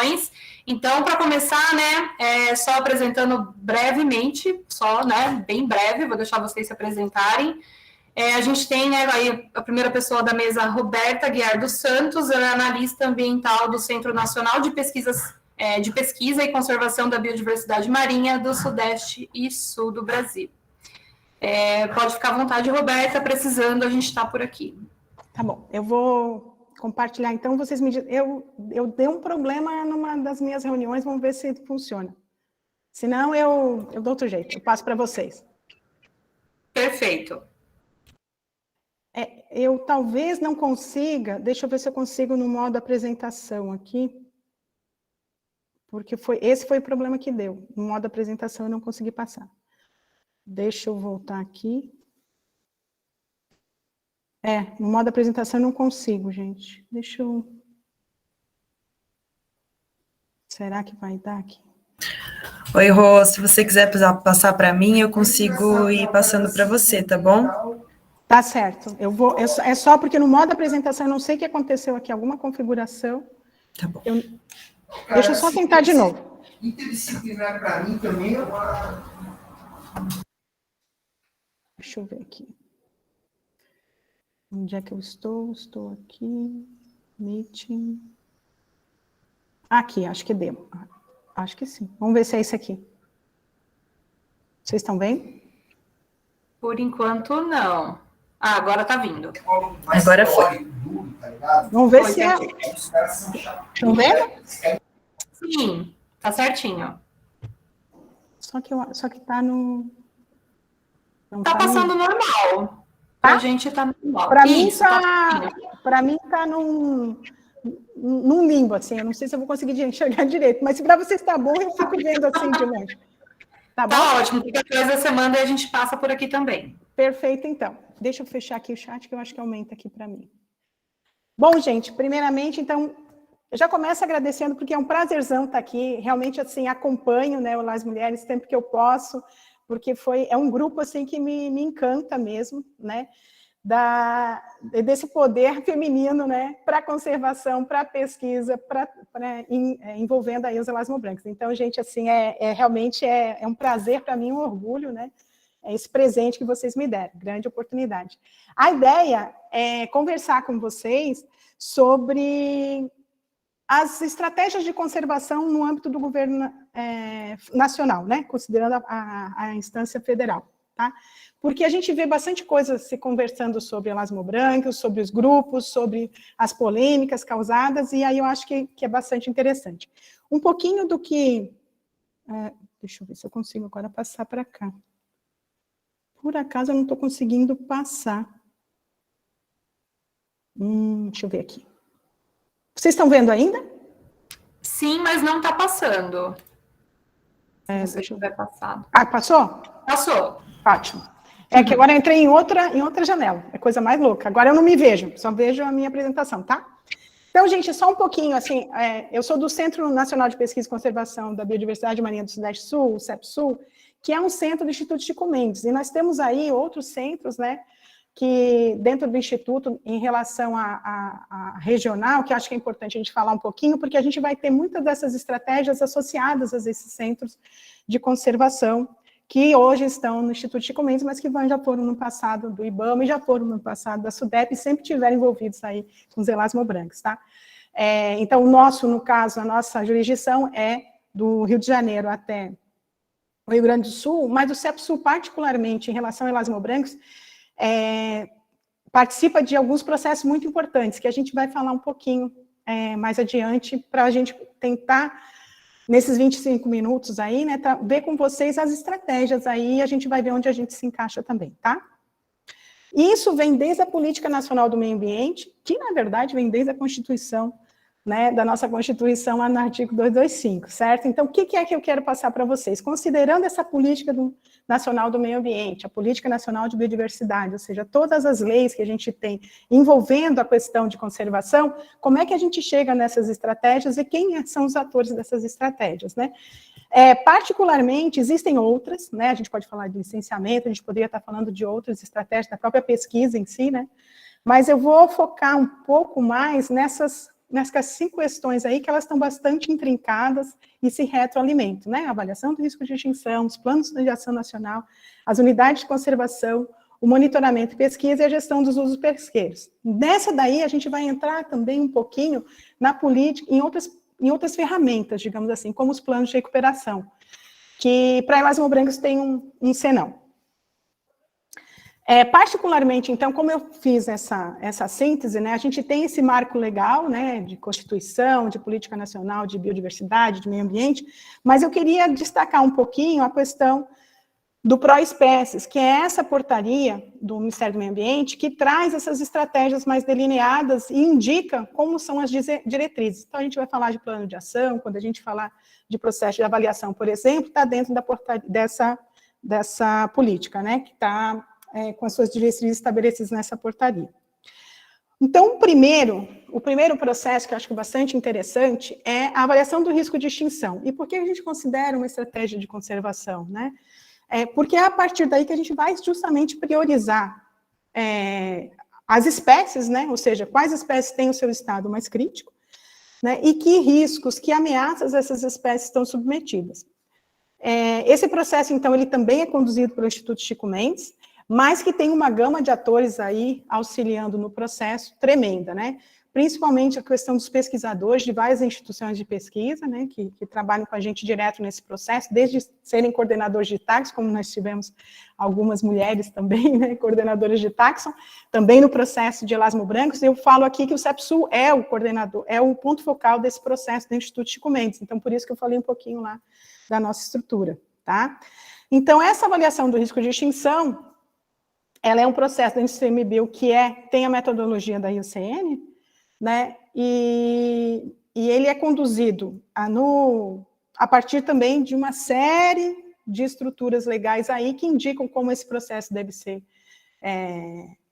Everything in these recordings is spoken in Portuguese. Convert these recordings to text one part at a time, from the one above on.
reuniões. Então, para começar, né, só apresentando brevemente, bem breve, vou deixar vocês se apresentarem. A gente tem, né, aí a primeira pessoa da mesa, Roberta Guiar dos Santos, ela é analista ambiental do Centro Nacional de Pesquisa e Conservação da Biodiversidade Marinha do Sudeste e Sul do Brasil. Pode ficar à vontade, Roberta, precisando, a gente está por aqui. Tá bom, eu vou compartilhar, então, vocês me dizem, eu dei um problema numa das minhas reuniões, vamos ver se funciona. Senão, eu dou outro jeito, eu passo para vocês. Perfeito. Eu talvez não consiga, deixa eu ver se eu consigo no modo apresentação aqui, porque esse foi o problema que deu. No modo apresentação eu não consegui passar. Deixa eu voltar aqui. No modo apresentação eu não consigo, gente. Deixa eu... Será que vai dar aqui? Oi, Rô, se você quiser passar para mim, eu consigo ir passando para você, tá bom? Tá certo. É só porque no modo apresentação eu não sei o que aconteceu aqui, alguma configuração. Tá bom. Deixa eu só tentar de novo. Interdisciplinar para mim também é uma... Deixa eu ver aqui. Onde é que eu estou? Estou aqui. Meeting. Aqui, acho que deu. Acho que sim. Vamos ver se é esse aqui. Vocês estão bem? Por enquanto, não. Agora tá vindo. Agora foi. Vamos ver se é... Estão vendo? Sim, tá certinho. Só que tá no... Não tá passando normal. Tá? A gente tá normal. Para mim tá num limbo, assim. Eu não sei se eu vou conseguir enxergar direito, mas se para vocês tá bom, eu fico vendo assim de longe. Tá bom? Tá ótimo. Qualquer coisa você manda e a gente passa por aqui também. Perfeito, então. Deixa eu fechar aqui o chat, que eu acho que aumenta aqui para mim. Bom, gente, primeiramente, então, eu já começo agradecendo, porque é um prazerzão estar aqui. Realmente, assim, acompanho, né, o Las Mulheres sempre que eu posso, porque é um grupo, assim, que me encanta mesmo, né, desse poder feminino, né, para a conservação, para a pesquisa, envolvendo aí os Elasmobrancos. Então, gente, assim, realmente é um prazer para mim, um orgulho, né, esse presente que vocês me deram, grande oportunidade. A ideia é conversar com vocês sobre as estratégias de conservação no âmbito do governo nacional, né, considerando a instância federal, tá? Porque a gente vê bastante coisa se conversando sobre elasmobrancos, sobre os grupos, sobre as polêmicas causadas, e aí eu acho que é bastante interessante. Um pouquinho do que... deixa eu ver se eu consigo agora passar para cá. Por acaso eu não estou conseguindo passar. Deixa eu ver aqui. Vocês estão vendo ainda? Sim, mas não está passando. Se tiver passado. Passou? Passou. Ótimo. Que agora eu entrei em outra janela. É coisa mais louca. Agora eu não me vejo, só vejo a minha apresentação, tá? Então, gente, só um pouquinho, assim, eu sou do Centro Nacional de Pesquisa e Conservação da Biodiversidade Marinha do Sudeste Sul, o CEP-Sul, que é um centro do Instituto Chico Mendes, e nós temos aí outros centros, né, que dentro do Instituto, em relação a regional, que acho que é importante a gente falar um pouquinho, porque a gente vai ter muitas dessas estratégias associadas a esses centros de conservação, que hoje estão no Instituto Chico Mendes, mas que já foram no passado do IBAMA, e já foram no passado da SUDEP, e sempre estiveram envolvidos aí com os elasmobrancos, tá? Então, no caso, a nossa jurisdição é do Rio de Janeiro até o Rio Grande do Sul, mas o CEP-Sul, particularmente, em relação a elasmobrancos, participa de alguns processos muito importantes, que a gente vai falar um pouquinho mais adiante, para a gente tentar, nesses 25 minutos aí, né, ver com vocês as estratégias aí, e a gente vai ver onde a gente se encaixa também, tá? Isso vem desde a Política Nacional do Meio Ambiente, que, na verdade, vem desde a Constituição, né, da nossa Constituição, lá no artigo 225, certo? Então, o que é que eu quero passar para vocês? Considerando essa política nacional do meio ambiente, a política nacional de biodiversidade, ou seja, todas as leis que a gente tem envolvendo a questão de conservação, como é que a gente chega nessas estratégias e quem são os atores dessas estratégias, né? Particularmente, existem outras, né? A gente pode falar de licenciamento, a gente poderia estar falando de outras estratégias da própria pesquisa em si, né? Mas eu vou focar um pouco mais nessas nessas 5 questões aí, que elas estão bastante intrincadas e se retroalimentam, né? A avaliação do risco de extinção, os planos de ação nacional, as unidades de conservação, o monitoramento e pesquisa e a gestão dos usos pesqueiros. Nessa daí, a gente vai entrar também um pouquinho na política, em outras ferramentas, digamos assim, como os planos de recuperação, que para Erasmo Brancos tem um senão. Particularmente, então, como eu fiz essa síntese, né, a gente tem esse marco legal, né, de Constituição, de Política Nacional, de Biodiversidade, de Meio Ambiente, mas eu queria destacar um pouquinho a questão do Proespécies, que é essa portaria do Ministério do Meio Ambiente que traz essas estratégias mais delineadas e indica como são as diretrizes. Então, a gente vai falar de plano de ação, quando a gente falar de processo de avaliação, por exemplo, está dentro da portaria, dessa política, né, que está com as suas diretrizes estabelecidas nessa portaria. Então, o primeiro processo, que eu acho bastante interessante, é a avaliação do risco de extinção. E por que a gente considera uma estratégia de conservação, né? Porque é a partir daí que a gente vai justamente priorizar as espécies, né? Ou seja, quais espécies têm o seu estado mais crítico, né? E que riscos, que ameaças essas espécies estão submetidas. Esse processo, então, ele também é conduzido pelo Instituto Chico Mendes, mas que tem uma gama de atores aí auxiliando no processo tremenda, né? Principalmente a questão dos pesquisadores de várias instituições de pesquisa, né, que trabalham com a gente direto nesse processo, desde serem coordenadores de taxon, como nós tivemos algumas mulheres também, né, coordenadoras de taxon, também no processo de Erasmo Brancos. Eu falo aqui que o CEPSUL é o coordenador, é o ponto focal desse processo do Instituto Chico Mendes, então por isso que eu falei um pouquinho lá da nossa estrutura, tá? Então, essa avaliação do risco de extinção, ela é um processo do ICMBio que tem a metodologia da IUCN, né, e ele é conduzido a partir também de uma série de estruturas legais aí que indicam como esse processo deve ser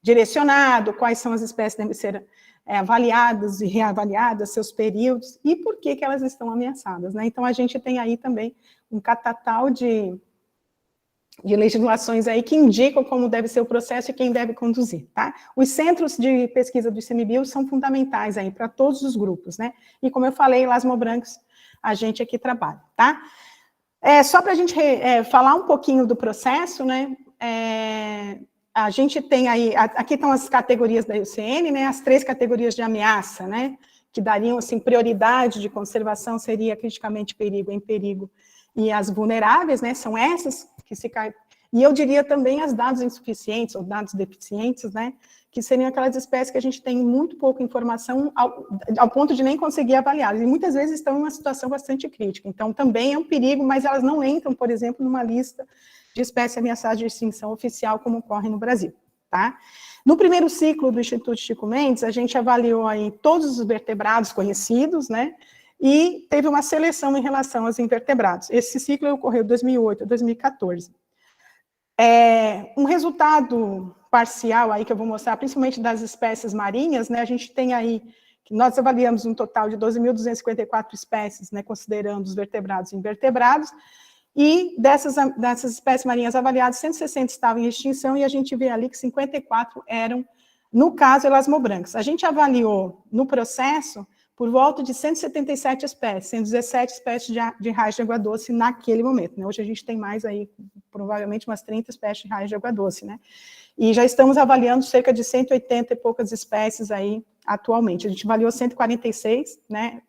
direcionado, quais são as espécies que devem ser avaliadas e reavaliadas, seus períodos, e por que elas estão ameaçadas, né? Então, a gente tem aí também um catatal de legislações aí que indicam como deve ser o processo e quem deve conduzir, tá? Os centros de pesquisa do ICMBio são fundamentais aí para todos os grupos, né? E como eu falei, Erasmo Brancos, a gente aqui trabalha, tá? Só para a gente falar um pouquinho do processo, né? A gente tem aí, aqui estão as categorias da IUCN, né? As 3 categorias de ameaça, né? Que dariam, assim, prioridade de conservação seria criticamente perigo, em perigo, e as vulneráveis, né, são essas que se caem, e eu diria também as dados insuficientes, ou dados deficientes, né, que seriam aquelas espécies que a gente tem muito pouca informação, ao ponto de nem conseguir avaliá-las, e muitas vezes estão em uma situação bastante crítica, então também é um perigo, mas elas não entram, por exemplo, numa lista de espécies ameaçadas de extinção oficial, como ocorre no Brasil, tá? No primeiro ciclo do Instituto Chico Mendes, a gente avaliou aí todos os vertebrados conhecidos, né, e teve uma seleção em relação aos invertebrados. Esse ciclo ocorreu de 2008 a 2014. Um resultado parcial aí que eu vou mostrar, principalmente das espécies marinhas, né, a gente tem aí, nós avaliamos um total de 12.254 espécies, né, considerando os vertebrados e invertebrados, e dessas espécies marinhas avaliadas, 160 estavam em extinção, e a gente vê ali que 54 eram, no caso, Erasmo Brancos. A gente avaliou no processo por volta de 177 espécies, sendo 17 espécies de raios de água doce naquele momento, né? Hoje a gente tem mais aí, provavelmente umas 30 espécies de raios de água doce, né? E já estamos avaliando cerca de 180 e poucas espécies aí atualmente. A gente avaliou 146, né?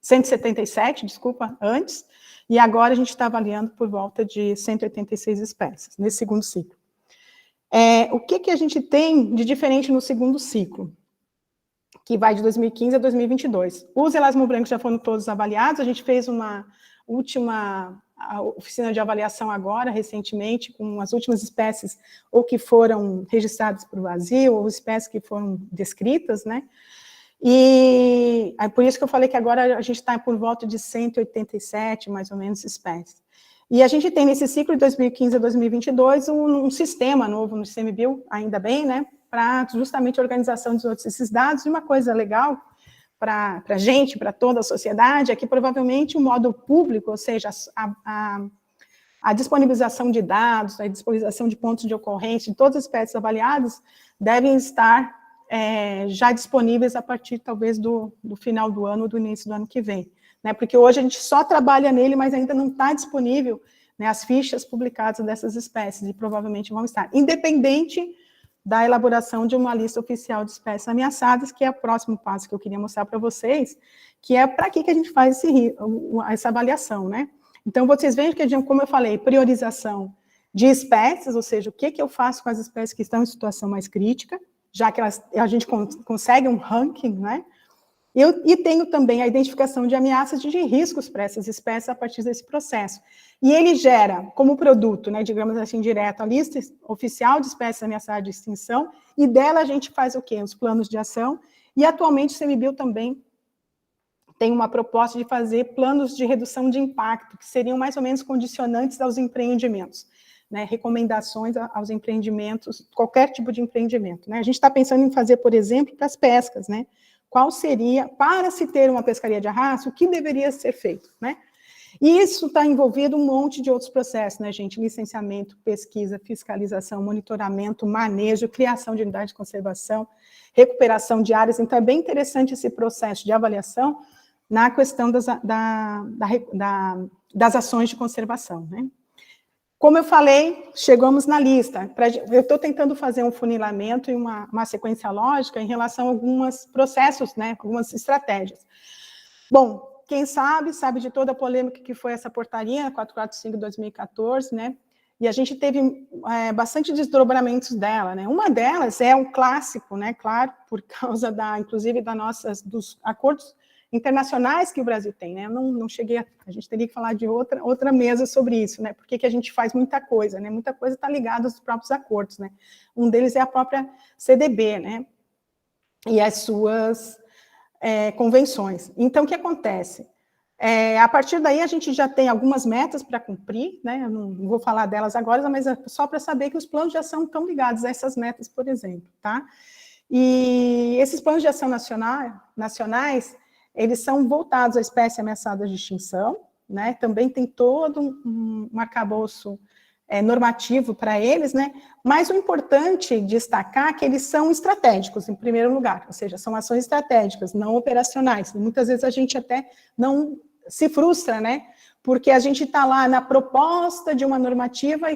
177, desculpa, antes, e agora a gente está avaliando por volta de 186 espécies, nesse segundo ciclo. O que a gente tem de diferente no segundo ciclo? Que vai de 2015 a 2022. Os Erasmo Brancos já foram todos avaliados, a gente fez uma última oficina de avaliação agora, recentemente, com as últimas espécies ou que foram registradas para o Brasil, ou espécies que foram descritas, né? E é por isso que eu falei que agora a gente está por volta de 187, mais ou menos, espécies. E a gente tem nesse ciclo de 2015 a 2022 um sistema novo no ICMBio, ainda bem, né? Para justamente a organização de todos esses dados, e uma coisa legal para a gente, para toda a sociedade, é que provavelmente o modo público, ou seja, a disponibilização de dados, a disponibilização de pontos de ocorrência de todas as espécies avaliadas, devem estar já disponíveis a partir, talvez, do final do ano ou do início do ano que vem, né? Porque hoje a gente só trabalha nele, mas ainda não está disponível, né, as fichas publicadas dessas espécies, e provavelmente vão estar, independente da elaboração de uma lista oficial de espécies ameaçadas, que é o próximo passo que eu queria mostrar para vocês, que é para que a gente faz essa avaliação, né? Então, vocês veem que, como eu falei, priorização de espécies, ou seja, o que eu faço com as espécies que estão em situação mais crítica, já que a gente consegue um ranking, né? E tenho também a identificação de ameaças e de riscos para essas espécies a partir desse processo. E ele gera, como produto, né, digamos assim, direto, a lista oficial de espécies ameaçadas de extinção, e dela a gente faz o quê? Os planos de ação, e atualmente o CMBio também tem uma proposta de fazer planos de redução de impacto, que seriam mais ou menos condicionantes aos empreendimentos, né, recomendações aos empreendimentos, qualquer tipo de empreendimento, né? A gente está pensando em fazer, por exemplo, para as pescas, né? Qual seria, para se ter uma pescaria de arrasto, o que deveria ser feito, né? E isso está envolvido um monte de outros processos, né, gente? Licenciamento, pesquisa, fiscalização, monitoramento, manejo, criação de unidade de conservação, recuperação de áreas. Então, é bem interessante esse processo de avaliação na questão das ações de conservação, né? Como eu falei, chegamos na lista. Eu estou tentando fazer um funilamento e uma sequência lógica em relação a alguns processos, né, algumas estratégias. Bom, quem sabe de toda a polêmica que foi essa portaria, 445/2014, né, e a gente teve bastante desdobramentos dela, né. Uma delas é um clássico, né, claro, por causa inclusive dos acordos internacionais que o Brasil tem, né? Eu não cheguei a gente teria que falar de outra mesa sobre isso, né? Porque que a gente faz muita coisa, né? Muita coisa está ligada aos próprios acordos, né? Um deles é a própria CDB, né? E as suas convenções. Então, o que acontece? A partir daí, a gente já tem algumas metas para cumprir, né? Eu não vou falar delas agora, mas é só para saber que os planos de ação estão ligados a essas metas, por exemplo, tá? E esses planos de ação nacionais, eles são voltados a espécies ameaçadas de extinção, né? Também tem todo um arcabouço normativo para eles, né? Mas o importante destacar é que eles são estratégicos, em primeiro lugar, ou seja, são ações estratégicas, não operacionais. E muitas vezes a gente até não se frustra, né? Porque a gente está lá na proposta de uma normativa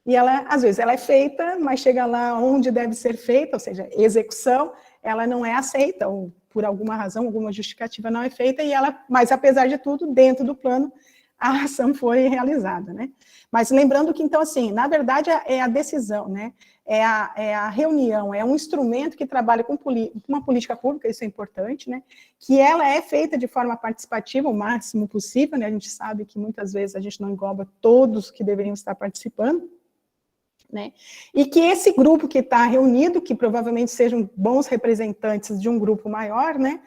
e ela, às vezes, ela é feita, mas chega lá onde deve ser feita, ou seja, execução, ela não é aceita, ou por alguma razão, alguma justificativa não é feita, mas apesar de tudo, dentro do plano, a ação foi realizada, né? Mas lembrando que, então, assim, na verdade, é a decisão, né? É a reunião, é um instrumento que trabalha com uma política pública, isso é importante, né? Que ela é feita de forma participativa, o máximo possível, né? A gente sabe que muitas vezes a gente não engloba todos que deveriam estar participando, né? E que esse grupo que está reunido, que provavelmente sejam bons representantes de um grupo maior, né?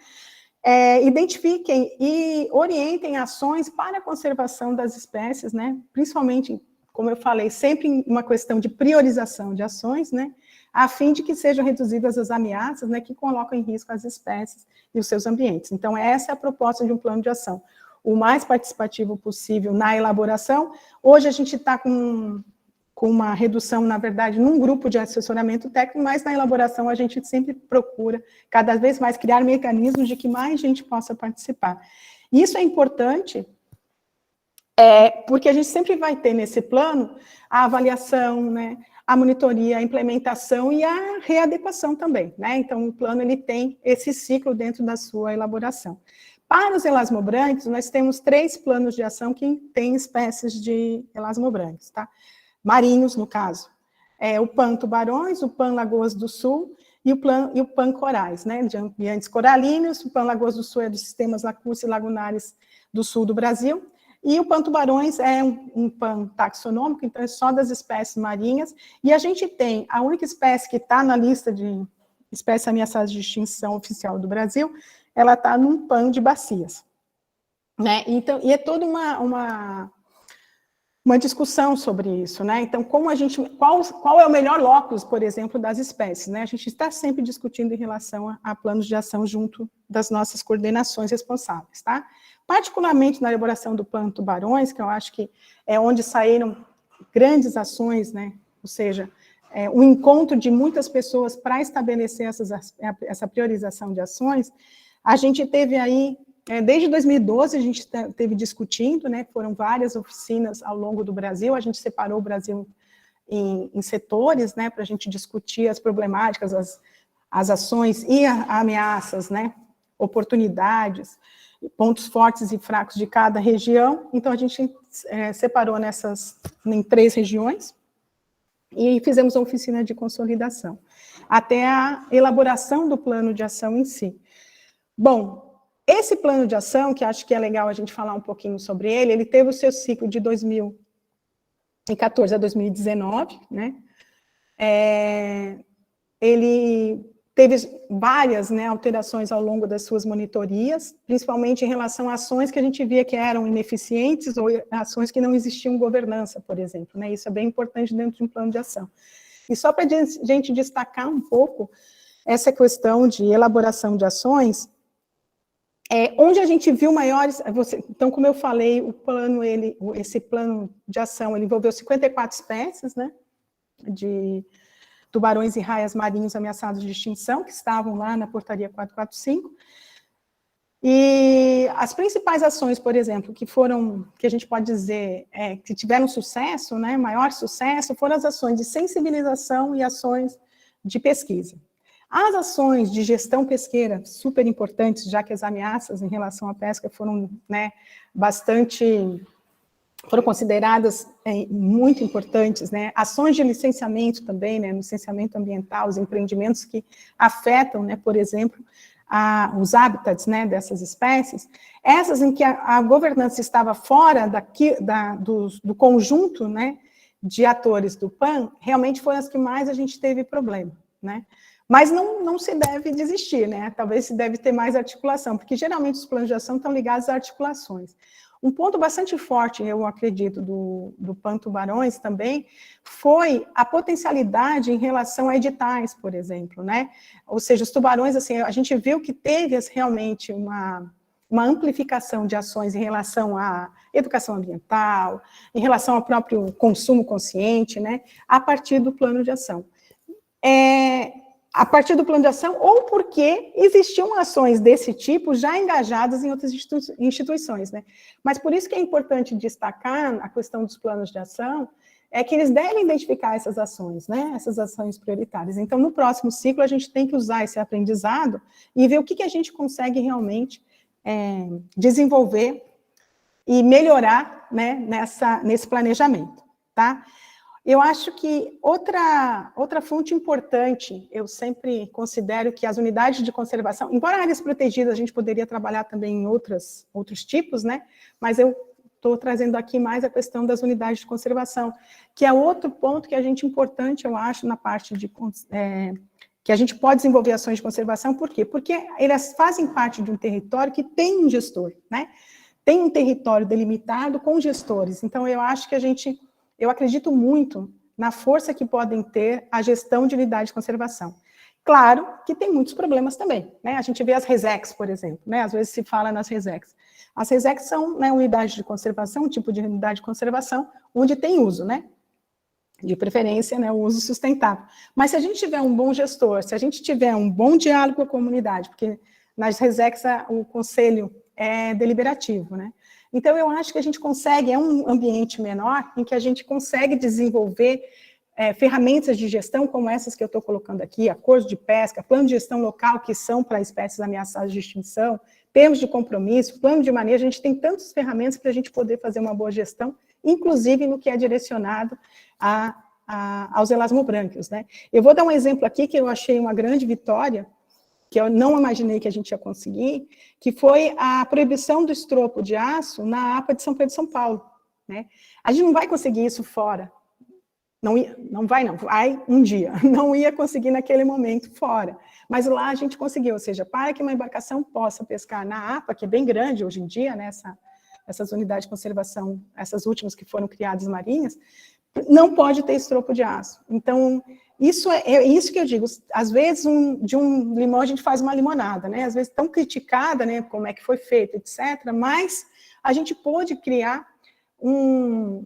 Identifiquem e orientem ações para a conservação das espécies, né? Principalmente, como eu falei, sempre uma questão de priorização de ações, né? A fim de que sejam reduzidas as ameaças, né? Que colocam em risco as espécies e os seus ambientes. Então, essa é a proposta de um plano de ação. O mais participativo possível na elaboração. Hoje a gente está com uma redução, na verdade, num grupo de assessoramento técnico, mas na elaboração a gente sempre procura, cada vez mais, criar mecanismos de que mais gente possa participar. Isso é importante, porque a gente sempre vai ter nesse plano a avaliação, né, a monitoria, a implementação e a readequação também, né? Então, o plano ele tem esse ciclo dentro da sua elaboração. Para os elasmobranquis, nós temos 3 planos de ação que têm espécies de elasmobranquis, tá? Marinhos, no caso. O PAN tubarões, o PAN Lagoas do Sul e o PAN corais, né, de ambientes coralinos. O PAN Lagoas do Sul é dos sistemas lacustres e lagunares do sul do Brasil. E o PAN tubarões é um PAN taxonômico, então é só das espécies marinhas. E a gente tem a única espécie que está na lista de espécies ameaçadas de extinção oficial do Brasil, ela está num PAN de bacias, né? Então, e é toda uma discussão sobre isso, né? Então, qual é o melhor locus, por exemplo, das espécies, né? A gente está sempre discutindo em relação a planos de ação junto das nossas coordenações responsáveis, tá? Particularmente na elaboração do PAN tubarões, que eu acho que é onde saíram grandes ações, né? Ou seja, o encontro de muitas pessoas para estabelecer essa priorização de ações, a gente teve aí, desde 2012, a gente teve discutindo, né, foram várias oficinas ao longo do Brasil, a gente separou o Brasil em setores, né, para a gente discutir as problemáticas, as ações e ameaças, né, oportunidades, pontos fortes e fracos de cada região. Então, a gente separou em 3 regiões, e fizemos uma oficina de consolidação, até a elaboração do plano de ação em si. Bom, esse plano de ação, que acho que é legal a gente falar um pouquinho sobre ele teve o seu ciclo de 2014 a 2019, né? Ele teve várias, né, alterações ao longo das suas monitorias, principalmente em relação a ações que a gente via que eram ineficientes ou ações que não existiam governança, por exemplo, né? Isso é bem importante dentro de um plano de ação. E só para a gente destacar um pouco essa questão de elaboração de ações, onde a gente viu maiores... Então, como eu falei, esse plano de ação ele envolveu 54 espécies, né, de tubarões e raias marinhos ameaçados de extinção, que estavam lá na portaria 445. E as principais ações, por exemplo, que a gente pode dizer, que tiveram sucesso, né, maior sucesso, foram as ações de sensibilização e ações de pesquisa. As ações de gestão pesqueira, super importantes, já que as ameaças em relação à pesca foram, né, foram consideradas muito importantes, né? Ações de licenciamento também, né? Licenciamento ambiental, os empreendimentos que afetam, né, por exemplo, os hábitats, né, dessas espécies, essas em que a governança estava fora do conjunto, né, de atores do PAN, realmente foram as que mais a gente teve problema, né? Mas não se deve desistir, né? Talvez se deve ter mais articulação, porque geralmente os planos de ação estão ligados a articulações. Um ponto bastante forte, eu acredito, do PAN Tubarões também, foi a potencialidade em relação a editais, por exemplo, né? Ou seja, os tubarões, assim, a gente viu que teve realmente uma amplificação de ações em relação à educação ambiental, em relação ao próprio consumo consciente, né? A partir do plano de ação. A partir do plano de ação, ou porque existiam ações desse tipo já engajadas em outras instituições, né? Mas por isso que é importante destacar a questão dos planos de ação, que eles devem identificar essas ações, né? Essas ações prioritárias. Então, no próximo ciclo, a gente tem que usar esse aprendizado e ver o que a gente consegue realmente desenvolver e melhorar, né, nesse planejamento, tá? Eu acho que outra fonte importante, eu sempre considero que as unidades de conservação, embora áreas protegidas a gente poderia trabalhar também em outros tipos, né? Mas eu estou trazendo aqui mais a questão das unidades de conservação, que é outro ponto que é importante, eu acho, na parte de que a gente pode desenvolver ações de conservação. Por quê? Porque elas fazem parte de um território que tem um gestor, né? Tem um território delimitado com gestores. Então, eu acho que eu acredito muito na força que podem ter a gestão de unidade de conservação. Claro que tem muitos problemas também, né? A gente vê as RESECs, por exemplo, né? Às vezes se fala nas RESECs. As RESECs são, né, unidades de conservação, um tipo de unidade de conservação, onde tem uso, né? De preferência, né, o uso sustentável. Mas se a gente tiver um bom gestor, se a gente tiver um bom diálogo com a comunidade, porque nas RESECs o conselho é deliberativo, né? Então, eu acho que a gente consegue, é um ambiente menor, em que a gente consegue desenvolver ferramentas de gestão, como essas que eu estou colocando aqui, acordo de pesca, plano de gestão local, que são para espécies ameaçadas de extinção, termos de compromisso, plano de manejo, a gente tem tantas ferramentas para a gente poder fazer uma boa gestão, inclusive no que é direcionado aos elasmobrânquios, né? Eu vou dar um exemplo aqui, que eu achei uma grande vitória, que eu não imaginei que a gente ia conseguir, que foi a proibição do estropo de aço na APA de São Pedro e São Paulo, né? A gente não vai conseguir isso fora. Não vai um dia. Não ia conseguir naquele momento fora. Mas lá a gente conseguiu, ou seja, para que uma embarcação possa pescar na APA, que é bem grande hoje em dia, né, essas unidades de conservação, essas últimas que foram criadas marinhas, não pode ter estropo de aço. Então, isso é isso que eu digo, às vezes de um limão a gente faz uma limonada, né? Às vezes tão criticada, né, como é que foi feito, etc., mas a gente pôde criar um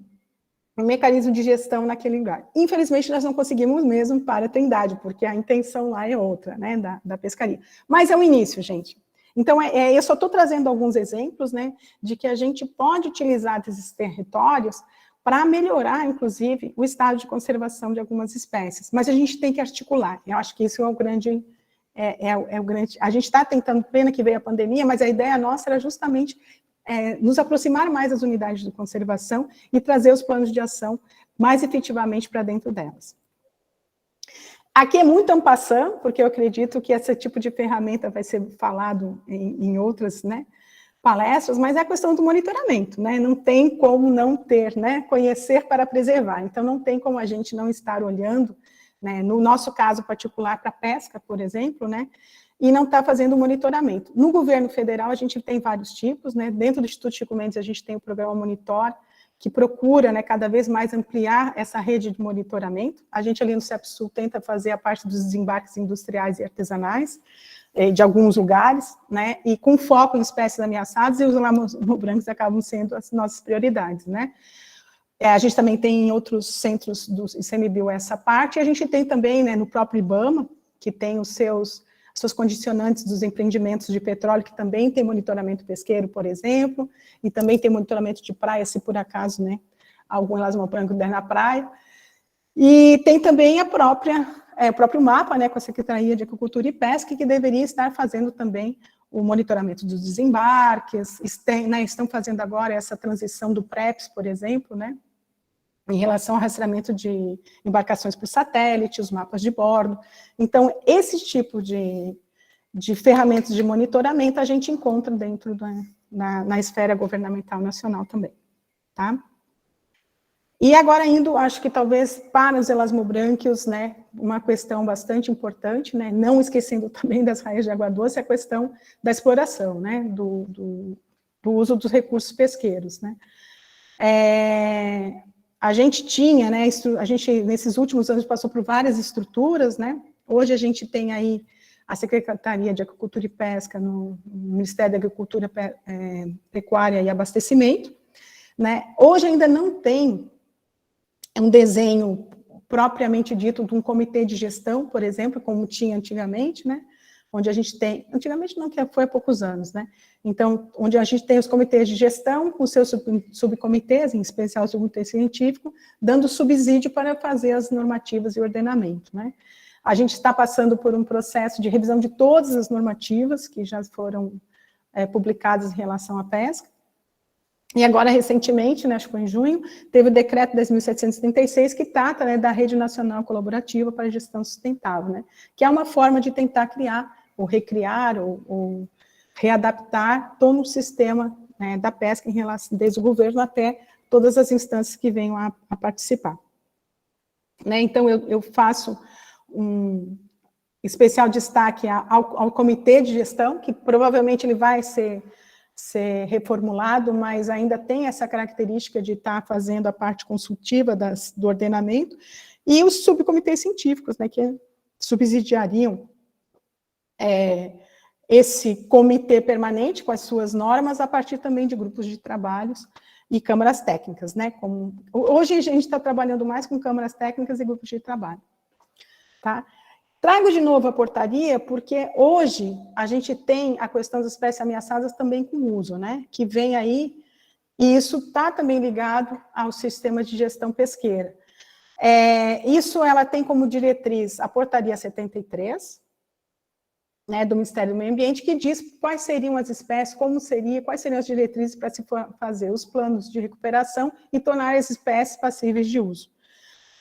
um mecanismo de gestão naquele lugar. Infelizmente, nós não conseguimos mesmo para a Trindade, porque a intenção lá é outra, né, da pescaria. Mas é o início, gente. Então, eu só estou trazendo alguns exemplos, né, de que a gente pode utilizar esses territórios para melhorar, inclusive, o estado de conservação de algumas espécies. Mas a gente tem que articular. Eu acho que isso é o grande... A gente está tentando, pena que veio a pandemia, mas a ideia nossa era justamente nos aproximar mais das unidades de conservação e trazer os planos de ação mais efetivamente para dentro delas. Aqui é muito en passant, porque eu acredito que esse tipo de ferramenta vai ser falado em outras, né, palestras, mas é a questão do monitoramento, né? Não tem como não ter, né, conhecer para preservar. Então, não tem como a gente não estar olhando, né, no nosso caso particular, para a pesca, por exemplo, né, e não está fazendo monitoramento. No governo federal, a gente tem vários tipos, né? Dentro do Instituto Chico Mendes, a gente tem o programa Monitor, que procura, né, cada vez mais ampliar essa rede de monitoramento. A gente ali no CEPSUL tenta fazer a parte dos desembarques industriais e artesanais, de alguns lugares, né, e com foco em espécies ameaçadas, e os lamos-brancos acabam sendo as nossas prioridades, né. A gente também tem em outros centros do ICMBio essa parte, e a gente tem também, né, no próprio IBAMA, que tem os seus condicionantes dos empreendimentos de petróleo, que também tem monitoramento pesqueiro, por exemplo, e também tem monitoramento de praia, se por acaso, né, algum lamão-branco der na praia. E tem também o próprio mapa, né, com a Secretaria de Agricultura e Pesca, que deveria estar fazendo também o monitoramento dos desembarques, estão fazendo agora essa transição do PREPS, por exemplo, né, em relação ao rastreamento de embarcações por satélite, os mapas de bordo. Então, esse tipo de ferramentas de monitoramento a gente encontra dentro na esfera governamental nacional também, tá? E agora indo, acho que talvez para os elasmobranquios, né, uma questão bastante importante, né, não esquecendo também das raias de água doce, a questão da exploração, né, do uso dos recursos pesqueiros, né. A gente tinha, né, nesses últimos anos passou por várias estruturas, né, hoje a gente tem aí a Secretaria de Agricultura e Pesca no Ministério da Agricultura, Pecuária e Abastecimento, né, hoje ainda não tem um desenho propriamente dito de um comitê de gestão, por exemplo, como tinha antigamente, né, onde a gente tem, antigamente não, que foi há poucos anos, né, então, onde a gente tem os comitês de gestão, com seus subcomitês, em especial o subcomitê científico, dando subsídio para fazer as normativas e ordenamento, né. A gente está passando por um processo de revisão de todas as normativas que já foram publicadas em relação à pesca, e agora, recentemente, né, acho que foi em junho, teve o decreto 10.736, que trata, né, da Rede Nacional Colaborativa para a Gestão Sustentável, né, que é uma forma de tentar criar, ou recriar, ou readaptar todo o sistema, né, da pesca, em relação, desde o governo até todas as instâncias que venham a participar. Né, então, eu faço um especial destaque ao comitê de gestão, que provavelmente ele vai ser reformulado, mas ainda tem essa característica de estar fazendo a parte consultiva do ordenamento, e os subcomitês científicos, né, que subsidiariam esse comitê permanente com as suas normas, a partir também de grupos de trabalhos e câmaras técnicas, né, hoje a gente está trabalhando mais com câmaras técnicas e grupos de trabalho, tá? Trago de novo a portaria, porque hoje a gente tem a questão das espécies ameaçadas também com uso, né, que vem aí, e isso está também ligado ao sistema de gestão pesqueira. Isso ela tem como diretriz a portaria 73, né, do Ministério do Meio Ambiente, que diz quais seriam as espécies, quais seriam as diretrizes para se fazer os planos de recuperação e tornar as espécies passíveis de uso.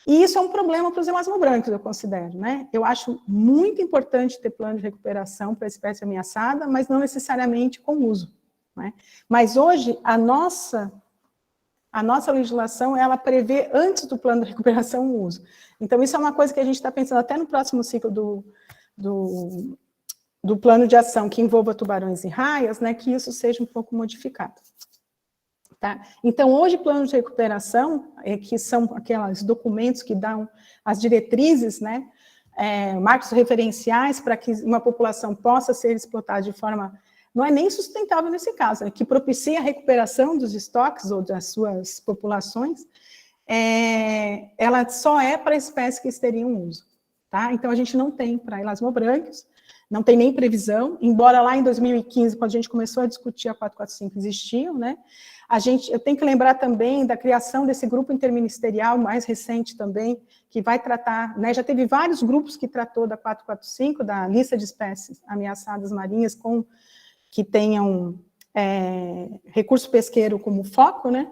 E isso é um problema para os elasmobrancos, eu considero, né? Eu acho muito importante ter plano de recuperação para a espécie ameaçada, mas não necessariamente com uso, né? Mas hoje, a nossa legislação, ela prevê, antes do plano de recuperação, o uso. Então, isso é uma coisa que a gente está pensando até no próximo ciclo do plano de ação, que envolva tubarões e raias, né, que isso seja um pouco modificado. Tá? Então, hoje, planos de recuperação, que são aqueles documentos que dão as diretrizes, né, marcos referenciais para que uma população possa ser explotada de forma, não é nem sustentável nesse caso, que propicia a recuperação dos estoques ou das suas populações, ela só é para espécies que teriam uso, tá? Então, a gente não tem para elasmobranquios, não tem nem previsão, embora lá em 2015, quando a gente começou a discutir a 445, existiam, né? Eu tenho que lembrar também da criação desse grupo interministerial, mais recente também, que vai tratar, né? Já teve vários grupos que tratou da 445, da lista de espécies ameaçadas marinhas, que tenham recurso pesqueiro como foco, né?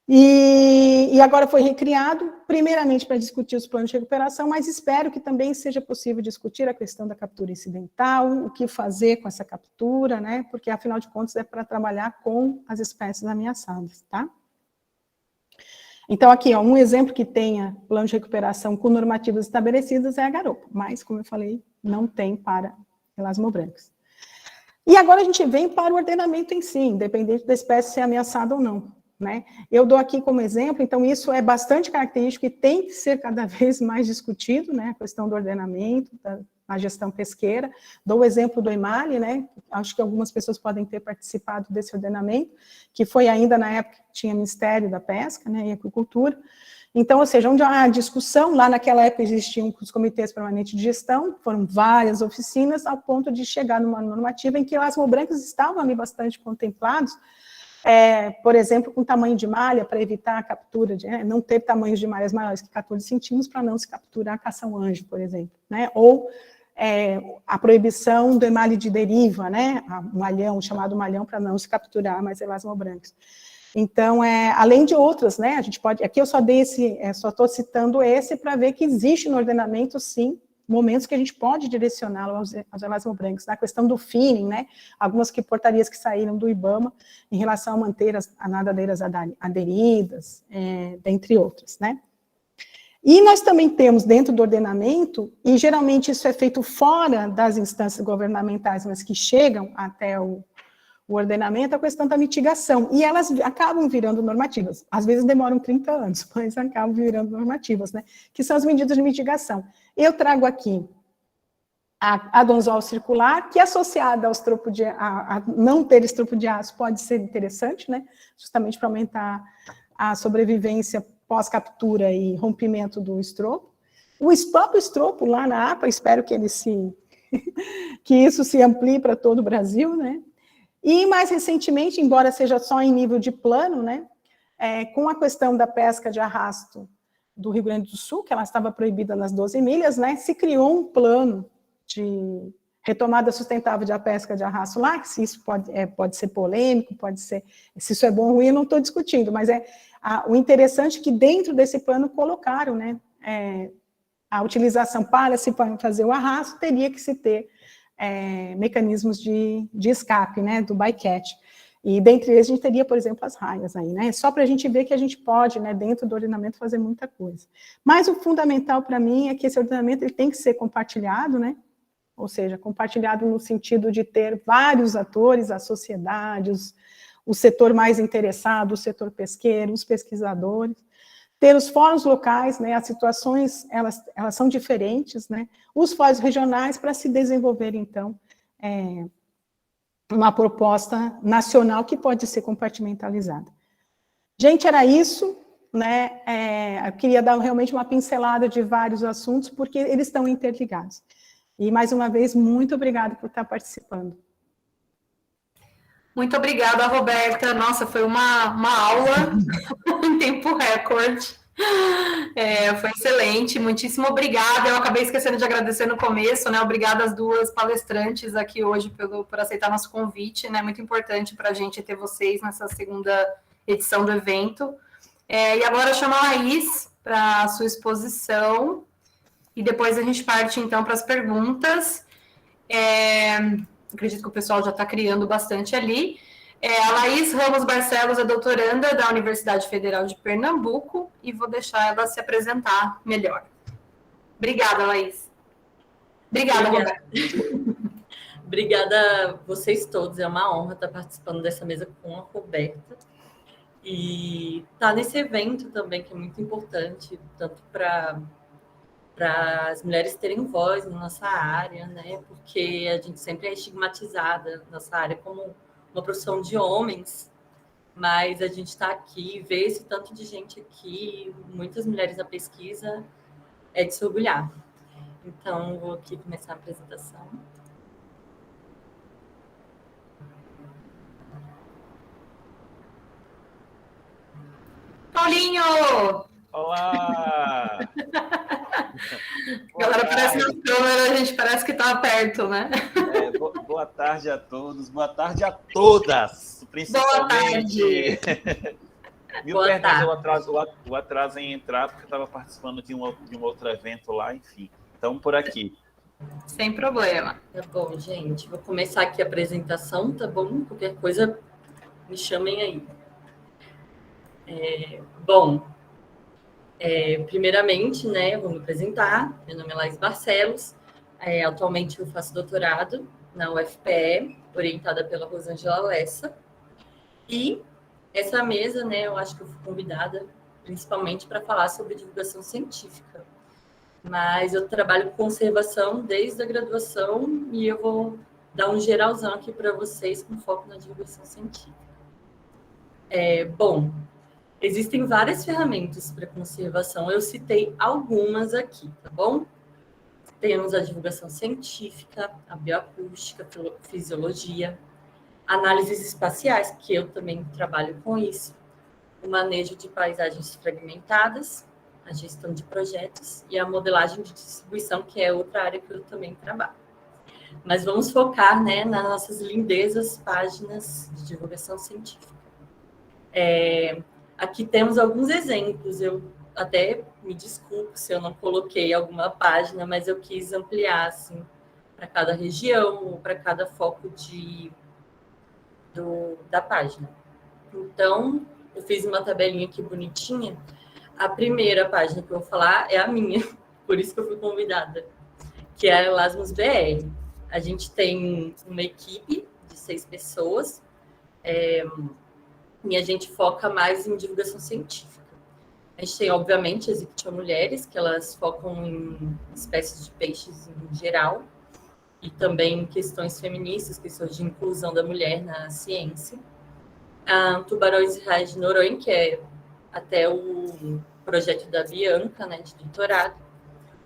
E agora foi recriado, primeiramente para discutir os planos de recuperação, mas espero que também seja possível discutir a questão da captura incidental, o que fazer com essa captura, né? Porque, afinal de contas, é para trabalhar com as espécies ameaçadas, tá? Então, aqui, ó, um exemplo que tenha plano de recuperação com normativas estabelecidas é a garopa, mas, como eu falei, não tem para elasmobrancos. E agora a gente vem para o ordenamento em si, independente da espécie ser ameaçada ou não. Né? Eu dou aqui como exemplo, então isso é bastante característico e tem que ser cada vez mais discutido, né? A questão do ordenamento, da gestão pesqueira. Dou o exemplo do EMALE, né? Acho que algumas pessoas podem ter participado desse ordenamento, que foi ainda na época que tinha Ministério da Pesca, né, e Aquicultura. Então, ou seja, onde há a discussão, lá naquela época existiam os comitês permanentes de gestão, foram várias oficinas, ao ponto de chegar numa normativa em que as elasmobrancos estavam ali bastante contemplados, por exemplo, com tamanho de malha, para evitar a captura, não ter tamanhos de malhas maiores que 14 centímetros, para não se capturar a cação-anjo, por exemplo, né? Ou a proibição do emalhe de deriva, né? Um malhão, chamado malhão, para não se capturar mais elasmobrancos. Então, além de outras, né? A gente pode, aqui eu só dei só estou citando esse para ver que existe no ordenamento, sim, momentos que a gente pode direcioná-lo aos elasmobrancos, na questão do finning, né? Algumas portarias que saíram do IBAMA em relação a manter as nadadeiras aderidas, dentre outras, né? E nós também temos dentro do ordenamento, e geralmente isso é feito fora das instâncias governamentais, mas que chegam até o ordenamento, a questão da mitigação, e elas acabam virando normativas. Às vezes demoram 30 anos, mas acabam virando normativas, né? Que são as medidas de mitigação. Eu trago aqui a donzol circular, que associada a não ter estropo de aço pode ser interessante, né? Justamente para aumentar a sobrevivência pós-captura e rompimento do estropo. O próprio estropo lá na APA, espero que que isso se amplie para todo o Brasil, né? E, mais recentemente, embora seja só em nível de plano, né, com a questão da pesca de arrasto do Rio Grande do Sul, que ela estava proibida nas 12 milhas, né, se criou um plano de retomada sustentável da pesca de arrasto lá, que se isso pode ser polêmico, pode ser, se isso é bom ou ruim, eu não estou discutindo, mas o interessante é que dentro desse plano colocaram, né, a utilização para se fazer o arrasto, teria que se ter mecanismos de escape, né, do bycatch. E dentre eles a gente teria, por exemplo, as raias aí, né, só para a gente ver que a gente pode, né, dentro do ordenamento fazer muita coisa. Mas o fundamental para mim é que esse ordenamento ele tem que ser compartilhado, né, ou seja, compartilhado no sentido de ter vários atores, a sociedade, o setor mais interessado, o setor pesqueiro, os pesquisadores, ter os fóruns locais, né, as situações, elas são diferentes, né, os fóruns regionais para se desenvolver, então, uma proposta nacional que pode ser compartimentalizada. Gente, era isso, né, eu queria dar realmente uma pincelada de vários assuntos, porque eles estão interligados. E, mais uma vez, muito obrigada por estar participando. Muito obrigada, Roberta. Nossa, foi uma aula em tempo recorde. Foi excelente, muitíssimo obrigada. Eu acabei esquecendo de agradecer no começo, né? Obrigada às duas palestrantes aqui hoje por aceitar nosso convite, né? Muito importante para a gente ter vocês nessa segunda edição do evento. E agora eu chamo a Laís para a sua exposição e depois a gente parte então para as perguntas. Acredito que o pessoal já está criando bastante ali. A Laís Ramos Barcelos é doutoranda da Universidade Federal de Pernambuco e vou deixar ela se apresentar melhor. Obrigada, Laís. Obrigada, Roberta. Obrigada a vocês todos, é uma honra estar participando dessa mesa com a Roberta. E estar nesse evento também, que é muito importante, tanto para as mulheres terem voz na nossa área, né? Porque a gente sempre é estigmatizada nessa área como uma profissão de homens. mas a gente está aqui, ver esse tanto de gente aqui, muitas mulheres na pesquisa, é de se orgulhar. Então, vou aqui começar a apresentação. Paulinho! Olá! Galera, parece na câmera, a gente parece que está perto, né? Boa tarde a todos, boa tarde a todas, principalmente. Boa tarde. Mil perdões o atraso em entrar, porque eu estava participando de um outro evento lá, enfim. Então, por aqui. Sem problema. Tá bom, gente. Vou começar aqui a apresentação, tá bom? Qualquer coisa, me chamem aí. Primeiramente, né, vou me apresentar. Meu nome é Laís Barcelos. Atualmente eu faço doutorado na UFPE, orientada pela Rosângela Lessa. E essa mesa, né, eu acho que eu fui convidada principalmente para falar sobre divulgação científica. Mas eu trabalho com conservação desde a graduação e eu vou dar um geralzão aqui para vocês com foco na divulgação científica. Existem várias ferramentas para conservação, eu citei algumas aqui, tá bom? Temos a divulgação científica, a bioacústica, fisiologia, análises espaciais, que eu também trabalho com isso, o manejo de paisagens fragmentadas, a gestão de projetos e a modelagem de distribuição, que é outra área que eu também trabalho. Mas vamos focar, né, nas nossas lindezas páginas de divulgação científica. Aqui temos alguns exemplos, eu até me desculpo se eu não coloquei alguma página, mas eu quis ampliar, assim, para cada região ou para cada foco da página. Então, eu fiz uma tabelinha aqui bonitinha. A primeira página que eu vou falar é a minha, por isso que eu fui convidada, que é a Erasmus BR. A gente tem uma equipe de 6 pessoas, e a gente foca mais em divulgação científica. A gente tem, obviamente, as ictiomulheres, que elas focam em espécies de peixes em geral, e também em questões feministas, questões de inclusão da mulher na ciência. A Tubarões e Raios de Noronha, que é até o projeto da Bianca, né, de doutorado.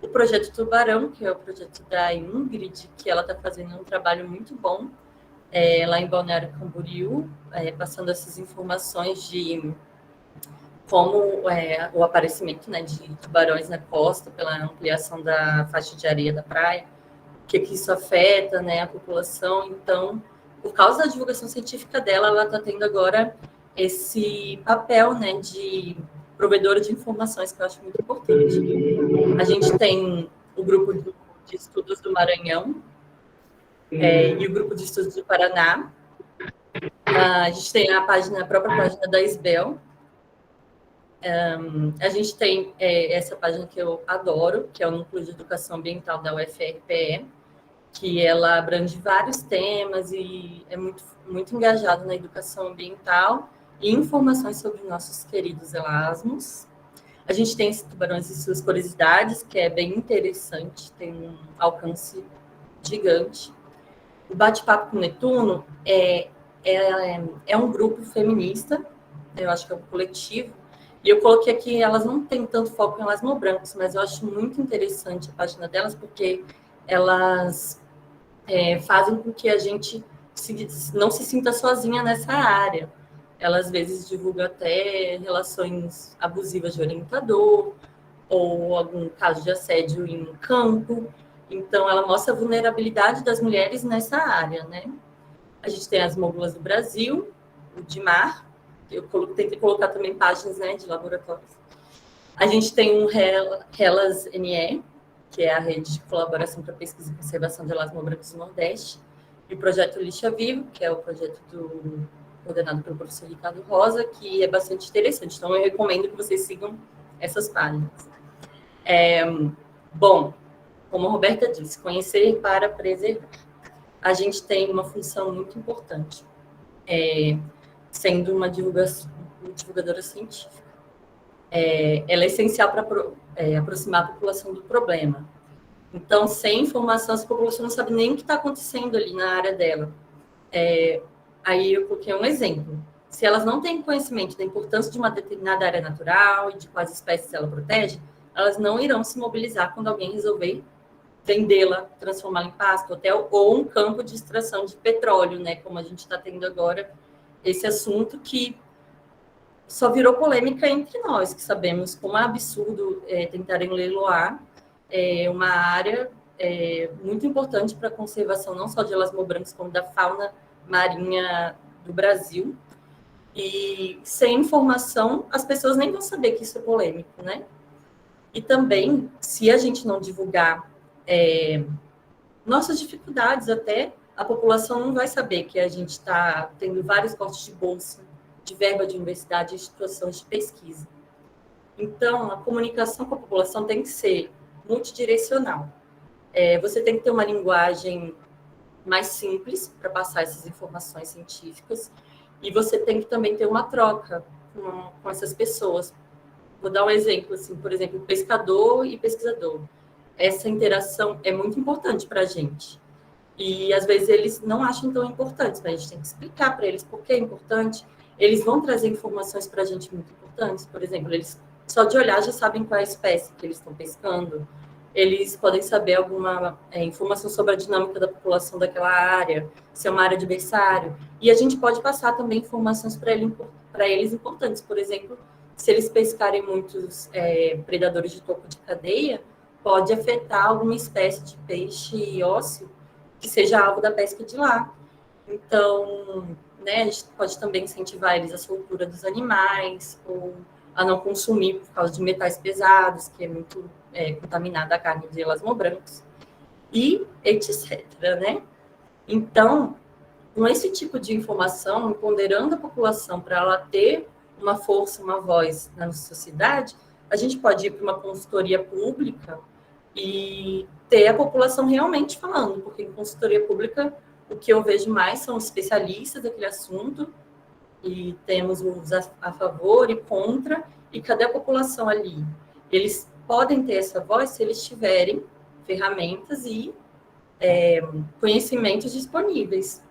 O projeto Tubarão, que é o projeto da Ingrid, que ela está fazendo um trabalho muito bom lá em Balneário Camboriú, passando essas informações de como o aparecimento, né, de tubarões na costa pela ampliação da faixa de areia da praia, o que isso afeta, né, a população. Então, por causa da divulgação científica dela, ela está tendo agora esse papel, né, de provedora de informações, que eu acho muito importante. A gente tem o grupo de estudos do Maranhão e o grupo de estudos do Paraná. A gente tem a própria página da SBEL. A gente tem essa página que eu adoro, que é o Núcleo de Educação Ambiental da UFRPE, que ela abrange vários temas e é muito, muito engajado na educação ambiental e informações sobre nossos queridos Erasmus. A gente tem esse Tubarões e Suas Curiosidades, que é bem interessante, tem um alcance gigante. O Bate-Papo com Netuno é um grupo feminista, eu acho que é um coletivo, e eu coloquei aqui, elas não têm tanto foco em Erasmus-brancos, mas eu acho muito interessante a página delas, porque elas fazem com que a gente não se sinta sozinha nessa área. Ela, às vezes, divulga até relações abusivas de orientador ou algum caso de assédio em campo. Então, ela mostra a vulnerabilidade das mulheres nessa área, né? A gente tem as Móbulas do Brasil, o DIMAR, eu tentei colocar também páginas, né, de laboratórios. A gente tem o RELAS-NE, que é a Rede de Colaboração para Pesquisa e Conservação de Erasmus-brancos do Nordeste, e o projeto Lixa Vivo, que é o projeto coordenado pelo professor Ricardo Rosa, que é bastante interessante. Então, eu recomendo que vocês sigam essas páginas. Bom, como a Roberta disse, conhecer para preservar. A gente tem uma função muito importante, sendo uma divulgadora científica. Ela é essencial para aproximar a população do problema. Então, sem informação, a população não sabe nem o que está acontecendo ali na área dela. Aí eu coloquei um exemplo. se elas não têm conhecimento da importância de uma determinada área natural e de quais espécies ela protege, elas não irão se mobilizar quando alguém resolver vendê-la, transformá-la em pasto, hotel ou um campo de extração de petróleo, né? Como a gente está tendo agora esse assunto que só virou polêmica entre nós, que sabemos como é absurdo tentarem leiloar uma área muito importante para a conservação não só de elasmobrancos, como da fauna marinha do Brasil. E sem informação, as pessoas nem vão saber que isso é polêmico, né? E também, se a gente não divulgar nossas dificuldades, até a população não vai saber que a gente está tendo vários cortes de bolsa, de verba de universidade e instituições de pesquisa. Então, a comunicação com a população tem que ser multidirecional. Você tem que ter uma linguagem mais simples para passar essas informações científicas e você tem que também ter uma troca com essas pessoas. Vou dar um exemplo, assim, por exemplo, pescador e pesquisador. Essa interação é muito importante para a gente. E, às vezes, eles não acham tão importantes, mas a gente tem que explicar para eles por que é importante. Eles vão trazer informações para a gente muito importantes. Por exemplo, eles só de olhar já sabem qual é a espécie que eles estão pescando. Eles podem saber alguma informação sobre a dinâmica da população daquela área, se é uma área de berçário. E a gente pode passar também informações para eles importantes. Por exemplo, se eles pescarem muitos predadores de topo de cadeia, pode afetar alguma espécie de peixe ósseo que seja alvo da pesca de lá. Então, né, a gente pode também incentivar eles a soltura dos animais, ou a não consumir por causa de metais pesados, que é muito contaminada a carne de elasmobrancos, e etc., né? Então, com esse tipo de informação, empoderando a população para ela ter uma força, uma voz na nossa sociedade, a gente pode ir para uma consultoria pública e ter a população realmente falando, porque em consultoria pública o que eu vejo mais são especialistas daquele assunto e temos os a favor e contra, e cadê a população ali? Eles podem ter essa voz se eles tiverem ferramentas e conhecimentos disponíveis.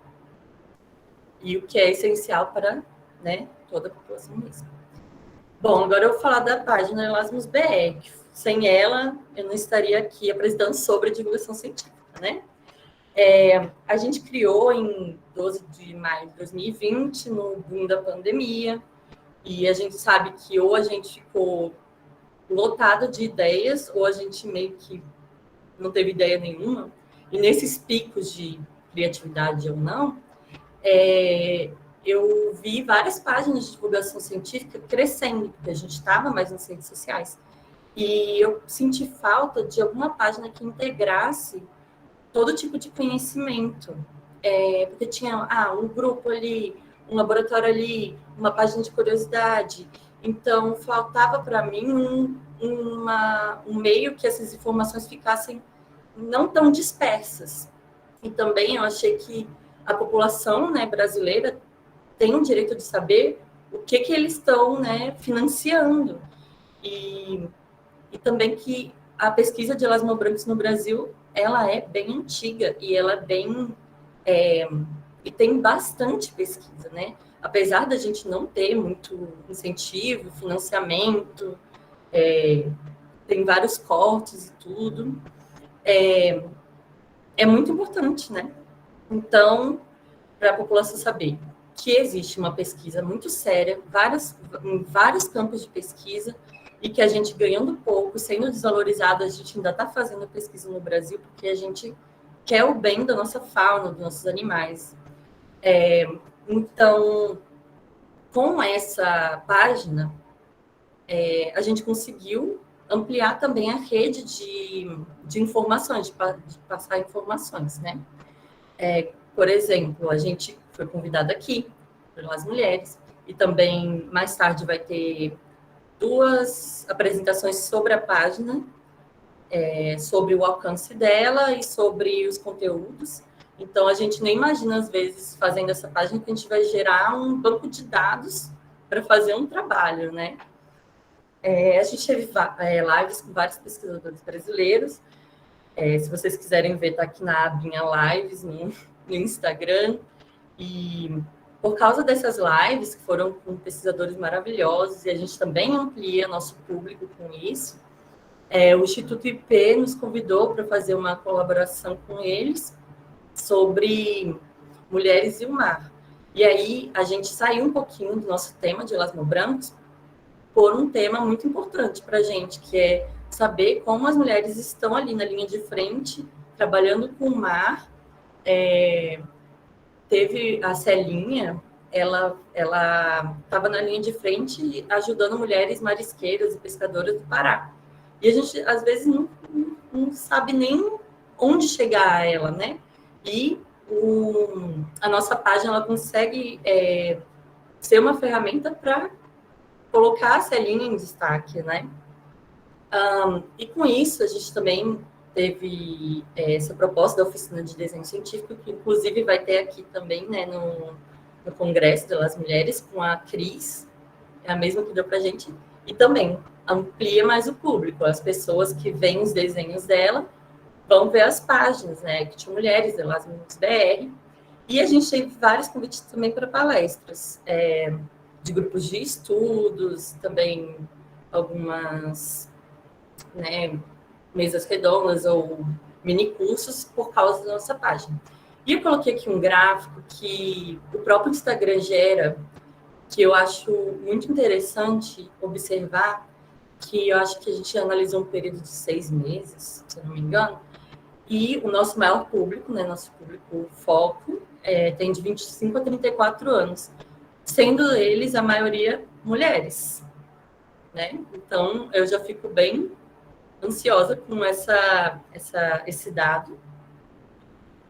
E o que é essencial para, né, toda a população mesmo. Bom, agora eu vou falar da página Erasmus BR. Sem ela, eu não estaria aqui apresentando sobre divulgação científica, né? A gente criou em 12 de maio de 2020, no boom da pandemia, e a gente sabe que ou a gente ficou lotado de ideias, ou a gente meio que não teve ideia nenhuma, e nesses picos de criatividade ou não, eu vi várias páginas de divulgação científica crescendo, porque a gente estava mais nas redes sociais. E eu senti falta de alguma página que integrasse todo tipo de conhecimento. Porque tinha um grupo ali, um laboratório ali, uma página de curiosidade. Então, faltava para mim um meio que essas informações ficassem não tão dispersas. E também eu achei que a população, né, brasileira tem o direito de saber o que eles estão, né, financiando. E também que a pesquisa de elasmobrancos no Brasil, ela é bem antiga e ela é bem... e tem bastante pesquisa, né? Apesar da gente não ter muito incentivo, financiamento, tem vários cortes e tudo, é muito importante, né? Então, para a população saber que existe uma pesquisa muito séria, em vários campos de pesquisa, e que a gente ganhando pouco, sendo desvalorizado, a gente ainda está fazendo pesquisa no Brasil, porque a gente quer o bem da nossa fauna, dos nossos animais. Então, com essa página, a gente conseguiu ampliar também a rede de informações, de passar informações, né? Por exemplo, a gente foi convidada aqui, pelas mulheres, e também mais tarde vai ter 2 apresentações sobre a página, sobre o alcance dela e sobre os conteúdos. Então, a gente nem imagina, às vezes, fazendo essa página, que a gente vai gerar um banco de dados para fazer um trabalho, né? A gente teve lives com vários pesquisadores brasileiros. Se vocês quiserem ver, está aqui na abinha Lives, no Instagram. E por causa dessas lives, que foram com pesquisadores maravilhosos, e a gente também amplia nosso público com isso, o Instituto IP nos convidou para fazer uma colaboração com eles sobre mulheres e o mar. E aí a gente saiu um pouquinho do nosso tema de Elasmo Brancos por um tema muito importante para a gente, que é saber como as mulheres estão ali na linha de frente, trabalhando com o mar. Teve a Celinha, ela estava na linha de frente ajudando mulheres marisqueiras e pescadoras do Pará. E a gente, às vezes, não sabe nem onde chegar a ela, né? E a nossa página, ela consegue ser uma ferramenta para colocar a Celinha em destaque, né? E com isso, a gente também teve essa proposta da oficina de desenho científico, que inclusive vai ter aqui também, né, no Congresso das Mulheres, com a Cris, é a mesma que deu para a gente, e também amplia mais o público. As pessoas que veem os desenhos dela vão ver as páginas, né, que tinha mulheres, Elasmus BR, e a gente teve vários convites também para palestras, de grupos de estudos, também algumas, né, mesas redondas ou mini cursos por causa da nossa página. E eu coloquei aqui um gráfico que o próprio Instagram gera, que eu acho muito interessante observar, que eu acho que a gente analisou um período de 6 meses, se eu não me engano, e o nosso maior público, né, nosso público foco, tem de 25 a 34 anos, sendo eles, a maioria, mulheres, né? Então, eu já fico bem ansiosa com esse dado.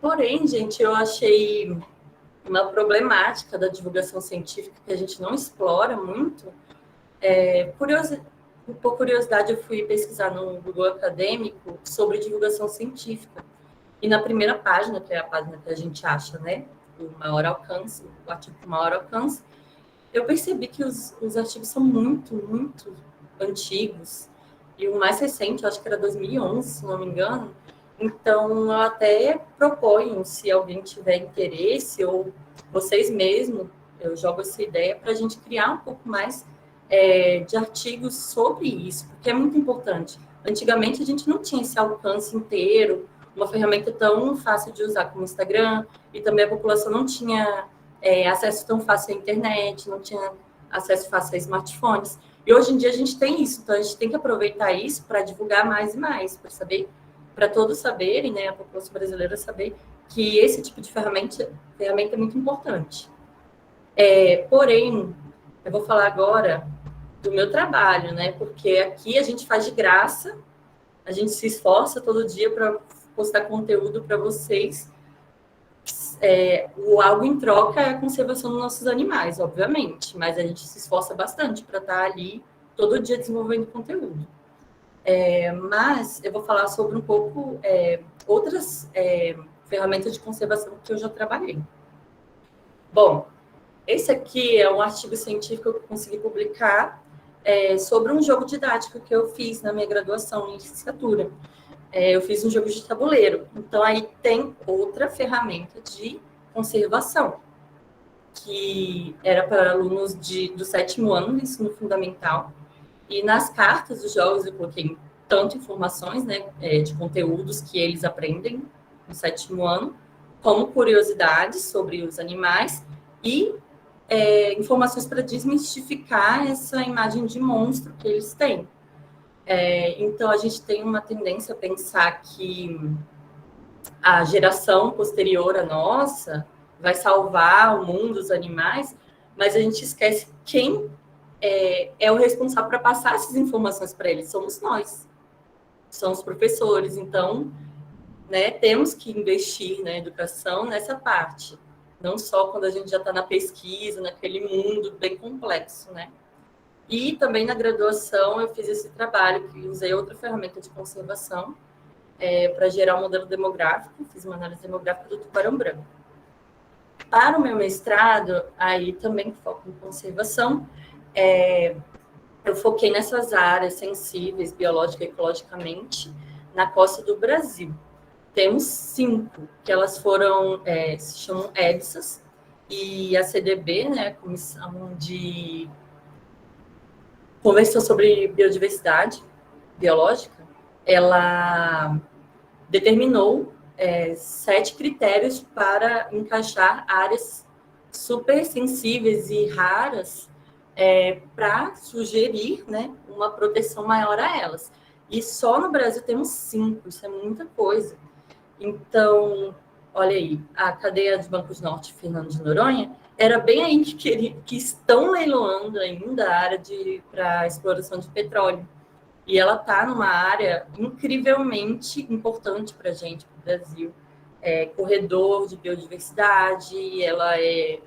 Porém, gente, eu achei uma problemática da divulgação científica que a gente não explora muito. Por curiosidade, eu fui pesquisar no Google Acadêmico sobre divulgação científica. E na primeira página, que é a página que a gente acha, né, o maior alcance, o artigo com maior alcance, eu percebi que os artigos são muito, muito antigos. E o mais recente, acho que era 2011, se não me engano. Então, eu até proponho, se alguém tiver interesse, ou vocês mesmos, eu jogo essa ideia para a gente criar um pouco mais de artigos sobre isso, porque é muito importante. Antigamente, a gente não tinha esse alcance inteiro, uma ferramenta tão fácil de usar como o Instagram, e também a população não tinha acesso tão fácil à internet, não tinha acesso fácil a smartphones. E hoje em dia a gente tem isso, então a gente tem que aproveitar isso para divulgar mais e mais, para saber, para todos saberem, né, a população brasileira saber que esse tipo de ferramenta é muito importante. Porém, eu vou falar agora do meu trabalho, né, porque aqui a gente faz de graça, a gente se esforça todo dia para postar conteúdo para vocês. O algo em troca é a conservação dos nossos animais, obviamente, mas a gente se esforça bastante para estar ali todo dia desenvolvendo conteúdo. Mas eu vou falar sobre um pouco outras ferramentas de conservação que eu já trabalhei. Bom, esse aqui é um artigo científico que eu consegui publicar sobre um jogo didático que eu fiz na minha graduação em licenciatura. Eu fiz um jogo de tabuleiro. Então, aí tem outra ferramenta de conservação, que era para alunos do 7º ano do ensino fundamental. E nas cartas dos jogos eu coloquei tanto informações, né, de conteúdos que eles aprendem no 7º ano, como curiosidades sobre os animais e informações para desmistificar essa imagem de monstro que eles têm. Então, a gente tem uma tendência a pensar que a geração posterior à nossa vai salvar o mundo, os animais, mas a gente esquece quem é o responsável para passar essas informações para eles. Somos nós, são os professores. Então, né, temos que investir na educação nessa parte, não só quando a gente já está na pesquisa, naquele mundo bem complexo, né? E também na graduação eu fiz esse trabalho, que usei outra ferramenta de conservação para gerar um modelo demográfico, fiz uma análise demográfica do tubarão branco. Para o meu mestrado, aí também foco em conservação, eu foquei nessas áreas sensíveis, biológica e ecologicamente, na costa do Brasil. Temos 5, que elas foram, se chamam EBSAs, e a CDB, né, a Comissão de Convenção sobre Biodiversidade Biológica, ela determinou 7 critérios para encaixar áreas super sensíveis e raras para sugerir, né, uma proteção maior a elas. E só no Brasil temos 5, isso é muita coisa. Então, olha aí, a cadeia de Bancos Norte, Fernando de Noronha, era bem aí que estão leiloando ainda a área para exploração de petróleo. E ela está numa área incrivelmente importante para a gente, para o Brasil. Corredor de biodiversidade, ela é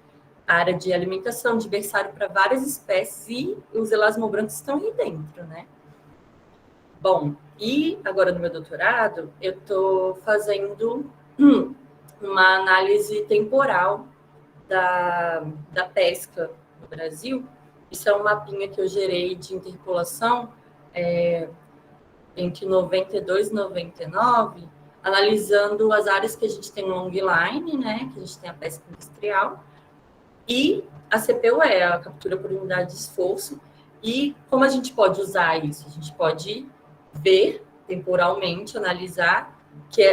área de alimentação, de berçário para várias espécies, e os elasmobrancos estão aí dentro, né? Bom, e agora no meu doutorado, eu estou fazendo uma análise temporal da pesca no Brasil. Isso é um mapinha que eu gerei de interpolação entre 92 e 99, analisando as áreas que a gente tem long line, né, que a gente tem a pesca industrial, e a CPUE, a captura por unidade de esforço. E como a gente pode usar isso? A gente pode ver temporalmente, analisar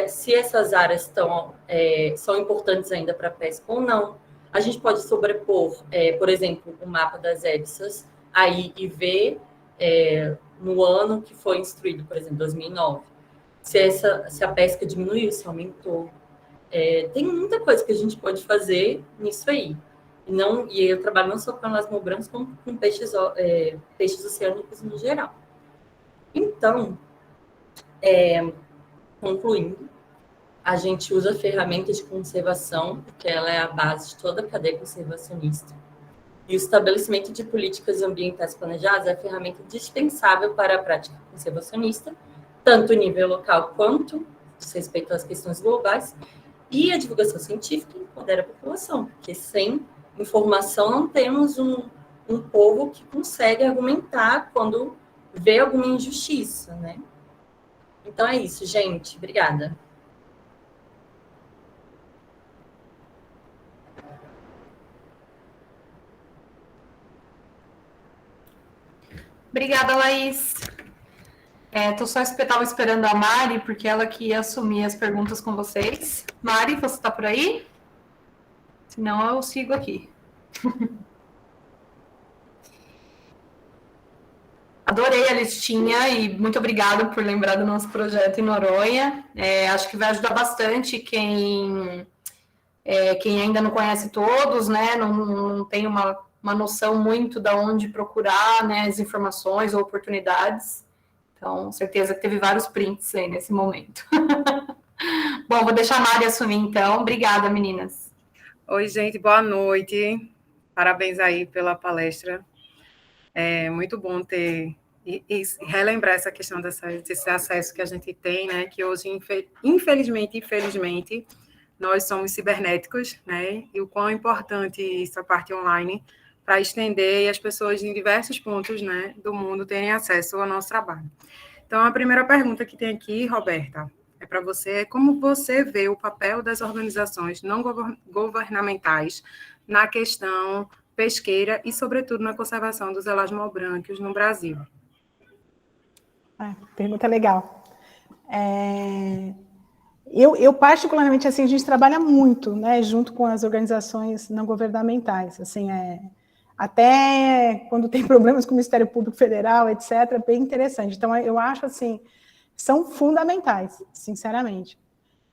se essas áreas são importantes ainda para a pesca ou não. A gente pode sobrepor, por exemplo, o mapa das EBSAs aí e ver no ano que foi instruído, por exemplo, 2009, se a pesca diminuiu, se aumentou. Tem muita coisa que a gente pode fazer nisso aí. E eu trabalho não só com elasmobrancos, como com peixes oceânicos no geral. Então, concluindo, a gente usa ferramentas de conservação, porque ela é a base de toda a cadeia conservacionista. E o estabelecimento de políticas ambientais planejadas é a ferramenta dispensável para a prática conservacionista, tanto em nível local quanto diz respeito às questões globais. E a divulgação científica empodera a população, porque sem informação não temos um povo que consegue argumentar quando vê alguma injustiça, né? Então é isso, gente. Obrigada. Obrigada, Laís. Estava esperando a Mari, porque ela que ia assumir as perguntas com vocês. Mari, você está por aí? Senão eu sigo aqui. Adorei a listinha e muito obrigada por lembrar do nosso projeto em Noronha. Acho que vai ajudar bastante quem ainda não conhece todos, né? Não tem uma noção muito de onde procurar, né, as informações ou oportunidades. Então, certeza que teve vários prints aí nesse momento. Bom, vou deixar a Mari assumir, então. Obrigada, meninas. Oi, gente, boa noite. Parabéns aí pela palestra. É muito bom ter e relembrar essa questão desse acesso que a gente tem, né, que hoje, infelizmente, nós somos cibernéticos, né, e o quão importante essa parte online para estender e as pessoas em diversos pontos, né, do mundo terem acesso ao nosso trabalho. Então, a primeira pergunta que tem aqui, Roberta, é para você: como você vê o papel das organizações não governamentais na questão pesqueira e, sobretudo, na conservação dos elasmobrancos no Brasil? Pergunta legal. Eu particularmente, assim, a gente trabalha muito, né, junto com as organizações não governamentais, assim, até quando tem problemas com o Ministério Público Federal, etc., é bem interessante. Então, eu acho, assim, são fundamentais, sinceramente.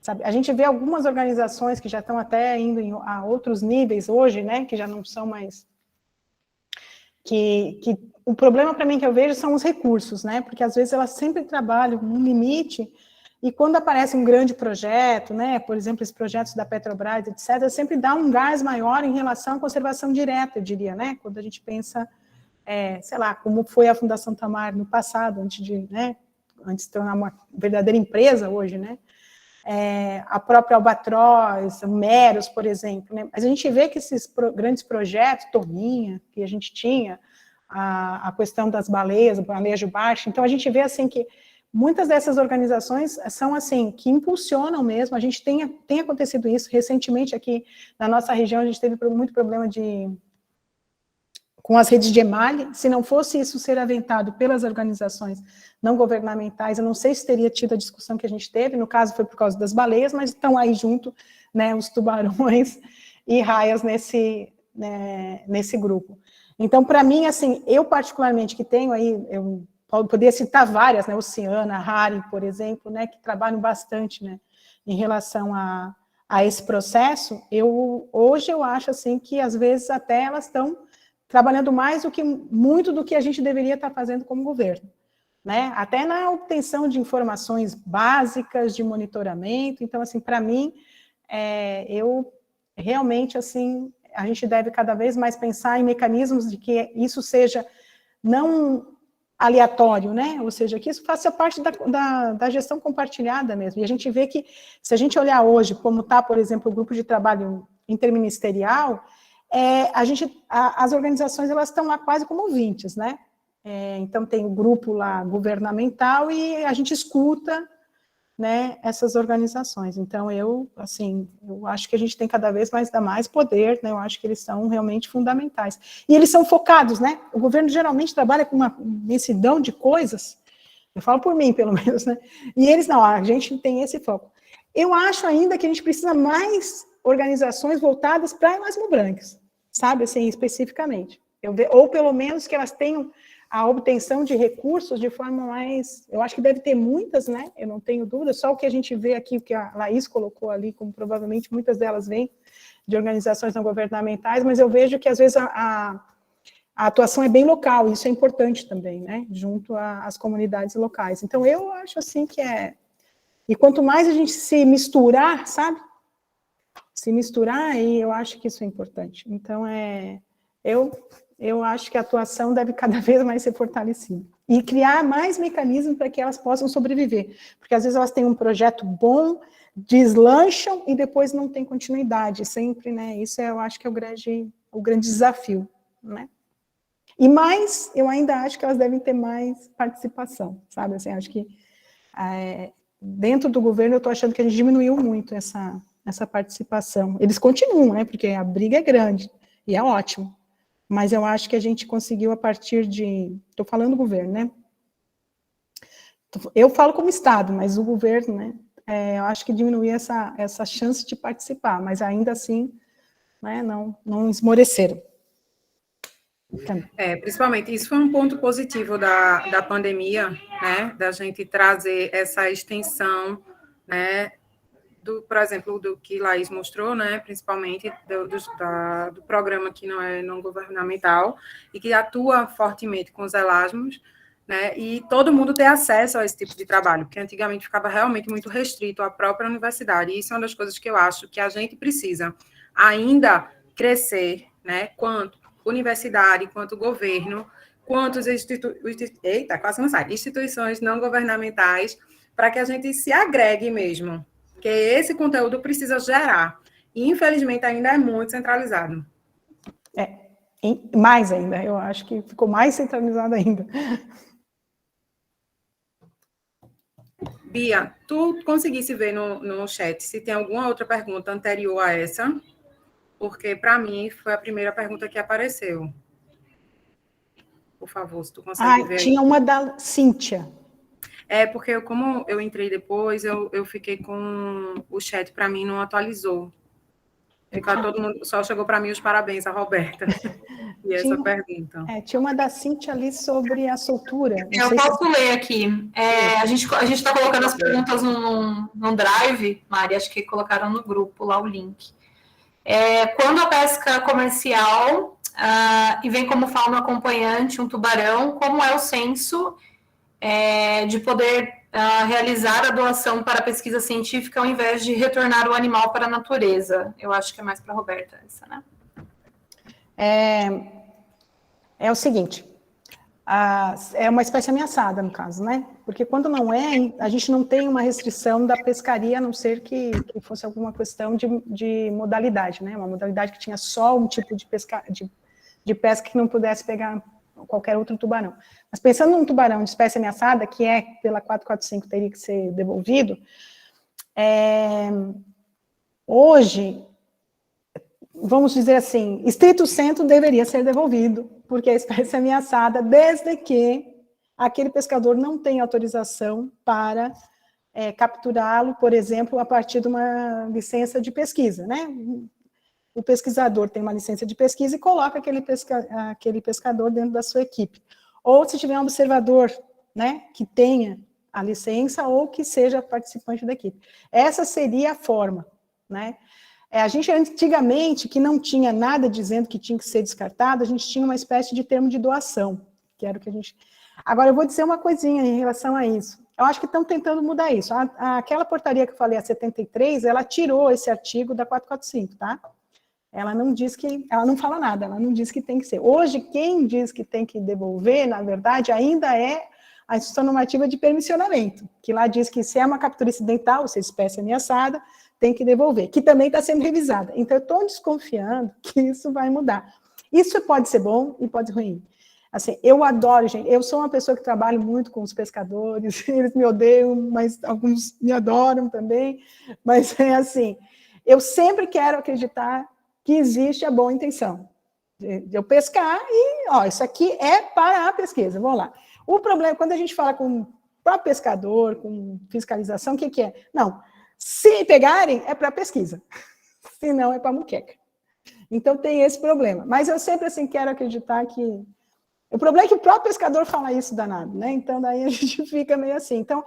Sabe? A gente vê algumas organizações que já estão até indo a outros níveis hoje, né, que já não são mais... Que o problema para mim que eu vejo são os recursos, né, porque às vezes elas sempre trabalham no limite, e quando aparece um grande projeto, né, por exemplo, esses projetos da Petrobras, etc., sempre dá um gás maior em relação à conservação direta, eu diria, né, quando a gente pensa, sei lá, como foi a Fundação Tamar no passado, antes de se tornar uma verdadeira empresa hoje, né, a própria Albatroz, Meros, por exemplo, né, mas a gente vê que esses grandes projetos, Tominha, que a gente tinha, a questão das baleias Jubarte, então a gente vê assim que muitas dessas organizações são, assim, que impulsionam mesmo, a gente tem acontecido isso, recentemente aqui na nossa região, a gente teve muito problema com as redes de emalhe. Se não fosse isso ser aventado pelas organizações não governamentais, eu não sei se teria tido a discussão que a gente teve, no caso foi por causa das baleias, mas estão aí junto, né, os tubarões e raias nesse grupo. Então, para mim, assim, eu particularmente que tenho aí, eu poderia citar várias, né, Oceana, Hari, por exemplo, né, que trabalham bastante, né, em relação a esse processo, hoje eu acho, assim, que às vezes até elas estão trabalhando mais muito do que a gente deveria estar fazendo como governo, né, até na obtenção de informações básicas, de monitoramento. Então, assim, para mim, eu realmente, assim, a gente deve cada vez mais pensar em mecanismos de que isso seja não aleatório, né? Ou seja, que isso faça parte da gestão compartilhada mesmo. E a gente vê que, se a gente olhar hoje, como está, por exemplo, o grupo de trabalho interministerial, as organizações elas estão lá quase como ouvintes, né? Então, tem o grupo lá governamental e a gente escuta, né, essas organizações. Então, eu acho que a gente tem cada vez mais dar mais poder, né, eu acho que eles são realmente fundamentais. E eles são focados, né, o governo geralmente trabalha com uma imensidão de coisas, eu falo por mim, pelo menos, né, e eles não, a gente tem esse foco. Eu acho ainda que a gente precisa mais organizações voltadas para elasmobrancas, sabe, assim, especificamente. Ou pelo menos que elas tenham a obtenção de recursos de forma mais... Eu acho que deve ter muitas, né? Eu não tenho dúvida, só o que a gente vê aqui, o que a Laís colocou ali, como provavelmente muitas delas vêm de organizações não governamentais, mas eu vejo que, às vezes, a atuação é bem local, e isso é importante também, né? Junto às comunidades locais. Então, eu acho, assim, que E quanto mais a gente se misturar, sabe? Se misturar, e eu acho que isso é importante. Então, eu acho que a atuação deve cada vez mais ser fortalecida. E criar mais mecanismos para que elas possam sobreviver. Porque, às vezes, elas têm um projeto bom, deslancham e depois não tem continuidade. Sempre, né? Isso eu acho que é o grande desafio, né? E mais, eu ainda acho que elas devem ter mais participação, sabe? Assim, acho que dentro do governo eu estou achando que a gente diminuiu muito essa participação. Eles continuam, né? Porque a briga é grande e é ótimo. Mas eu acho que a gente conseguiu a partir de... Estou falando do governo, né? Eu falo como Estado, mas o governo, né? Eu acho que diminuiu essa chance de participar, mas ainda assim, né, não esmoreceram. Principalmente, isso foi um ponto positivo da pandemia, né? Da gente trazer essa extensão, né? Por exemplo, do que Laís mostrou, né, principalmente do programa que não é não governamental e que atua fortemente com os Elasmos, né, e todo mundo ter acesso a esse tipo de trabalho, porque antigamente ficava realmente muito restrito à própria universidade, e isso é uma das coisas que eu acho que a gente precisa ainda crescer, né, quanto universidade, quanto governo, quanto instituições não governamentais, para que a gente se agregue mesmo, porque esse conteúdo precisa gerar. E, infelizmente, ainda é muito centralizado. Mais ainda. Eu acho que ficou mais centralizado ainda. Bia, tu conseguisse ver no chat se tem alguma outra pergunta anterior a essa? Porque, para mim, foi a primeira pergunta que apareceu. Por favor, se tu consegue ver. Tinha uma da Cíntia. Porque como eu entrei depois, eu fiquei com o chat, para mim, não atualizou. Todo mundo, só chegou para mim os parabéns, a Roberta. E essa pergunta. Tinha uma da Cíntia ali sobre a soltura. Eu posso ler aqui. A gente está colocando as perguntas num drive, Mari, acho que colocaram no grupo lá o link. Quando a pesca comercial e vem como fauna acompanhante um tubarão, como é o senso de poder realizar a doação para a pesquisa científica ao invés de retornar o animal para a natureza? Eu acho que é mais para a Roberta essa, né? É o seguinte, é uma espécie ameaçada, no caso, né? Porque quando não a gente não tem uma restrição da pescaria, a não ser que fosse alguma questão de modalidade, né? Uma modalidade que tinha só um tipo de pesca que não pudesse pegar qualquer outro tubarão. Mas pensando num tubarão de espécie ameaçada, que é pela 445 teria que ser devolvido, hoje, vamos dizer assim, estrito sensu deveria ser devolvido, porque a espécie é ameaçada, desde que aquele pescador não tenha autorização para capturá-lo, por exemplo, a partir de uma licença de pesquisa, né? O pesquisador tem uma licença de pesquisa e coloca aquele pescador dentro da sua equipe. Ou se tiver um observador, né, que tenha a licença ou que seja participante da equipe. Essa seria a forma, né? A gente, antigamente, que não tinha nada dizendo que tinha que ser descartado, a gente tinha uma espécie de termo de doação, que era o que a gente... Agora, eu vou dizer uma coisinha em relação a isso. Eu acho que estão tentando mudar isso. Aquela portaria que eu falei, a 73, ela tirou esse artigo da 445, tá? Ela não diz que... Ela não fala nada, ela não diz que tem que ser. Hoje, quem diz que tem que devolver, na verdade, ainda é a Instituição Normativa de Permissionamento, que lá diz que se é uma captura incidental, ou seja, espécie ameaçada, tem que devolver, que também está sendo revisada. Então, eu estou desconfiando que isso vai mudar. Isso pode ser bom e pode ser ruim. Assim, eu adoro, gente, eu sou uma pessoa que trabalho muito com os pescadores, eles me odeiam, mas alguns me adoram também, mas é assim, eu sempre quero acreditar que existe a boa intenção de eu pescar e, ó, isso aqui é para a pesquisa, vamos lá. O problema, quando a gente fala com o próprio pescador, com fiscalização, o que é? Não, se pegarem, é para pesquisa, se não, é para muqueca. Então, tem esse problema. Mas eu sempre, assim, quero acreditar que... O problema é que o próprio pescador fala isso danado, né? Então, daí a gente fica meio assim. Então,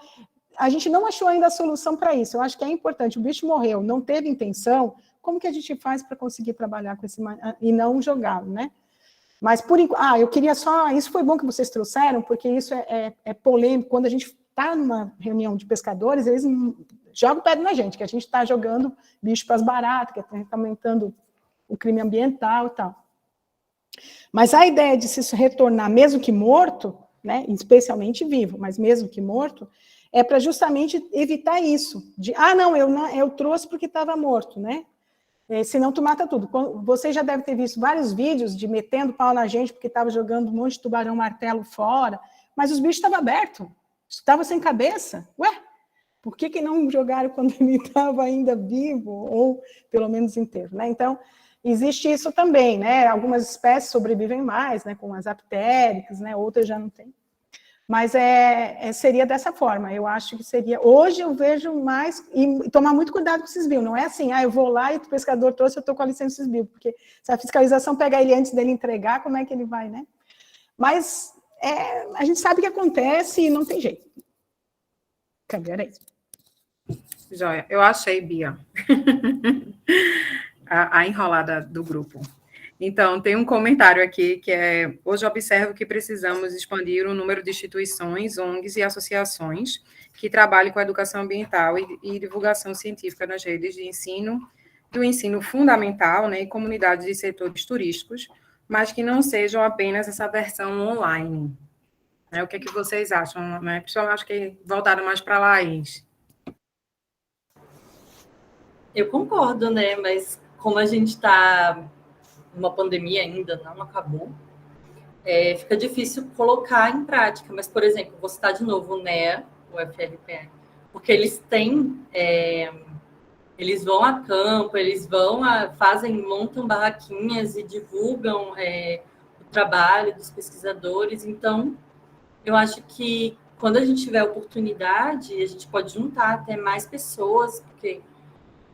a gente não achou ainda a solução para isso. Eu acho que é importante. O bicho morreu, não teve intenção, como que a gente faz para conseguir trabalhar com esse... e não jogá-lo, né? Mas, por enquanto... eu queria só... Isso foi bom que vocês trouxeram, porque isso é polêmico. Quando a gente está numa reunião de pescadores, eles jogam pedra na gente, que a gente está jogando bicho para as baratas, que está aumentando o crime ambiental e tal. Mas a ideia de se retornar, mesmo que morto, né, especialmente vivo, mas mesmo que morto, é para justamente evitar isso. De, não, eu trouxe porque estava morto, né? Senão tu mata tudo. Você já deve ter visto vários vídeos de metendo pau na gente porque estava jogando um monte de tubarão-martelo fora, mas os bichos estavam abertos, estavam sem cabeça. Ué, por que não jogaram quando ele estava ainda vivo, ou pelo menos inteiro, né? Então, existe isso também, né? Algumas espécies sobrevivem mais, né? Como as aptéricas, né? Outras já não tem. Mas seria dessa forma. Eu acho que seria... Hoje eu vejo mais... E tomar muito cuidado com esses bios. Não é assim, eu vou lá e o pescador trouxe, eu estou com a licença desses bios. Porque se a fiscalização pegar ele antes dele entregar, como é que ele vai, né? Mas a gente sabe o que acontece e não tem jeito. Cadê? Era isso. Joia. Eu achei, Bia. a enrolada do grupo. Então, tem um comentário aqui que é: hoje observo que precisamos expandir o número de instituições, ONGs e associações que trabalhem com a educação ambiental e divulgação científica nas redes de ensino, do ensino fundamental, né, e comunidades de setores turísticos, mas que não sejam apenas essa versão online. O que é que vocês acham? Né? Principalmente, acho que voltaram mais para a Laís. Eu concordo, né? Mas como a gente está numa pandemia ainda, não acabou, fica difícil colocar em prática. Mas, por exemplo, vou citar de novo o NEA, o FRPE, porque eles têm... eles vão a campo, eles montam barraquinhas e divulgam o trabalho dos pesquisadores. Então, eu acho que quando a gente tiver oportunidade, a gente pode juntar até mais pessoas, porque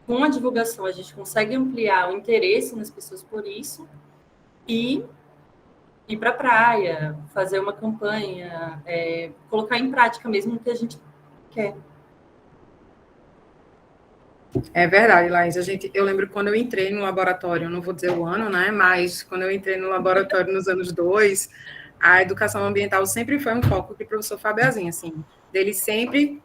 com a divulgação a gente consegue ampliar o interesse nas pessoas por isso e ir para a praia, fazer uma campanha, colocar em prática mesmo o que a gente quer. É verdade, Laís. Eu lembro quando eu entrei no laboratório, não vou dizer o ano, né? Mas quando eu entrei no laboratório nos anos 2, a educação ambiental sempre foi um foco do professor Fabiazinho, assim. Ele sempre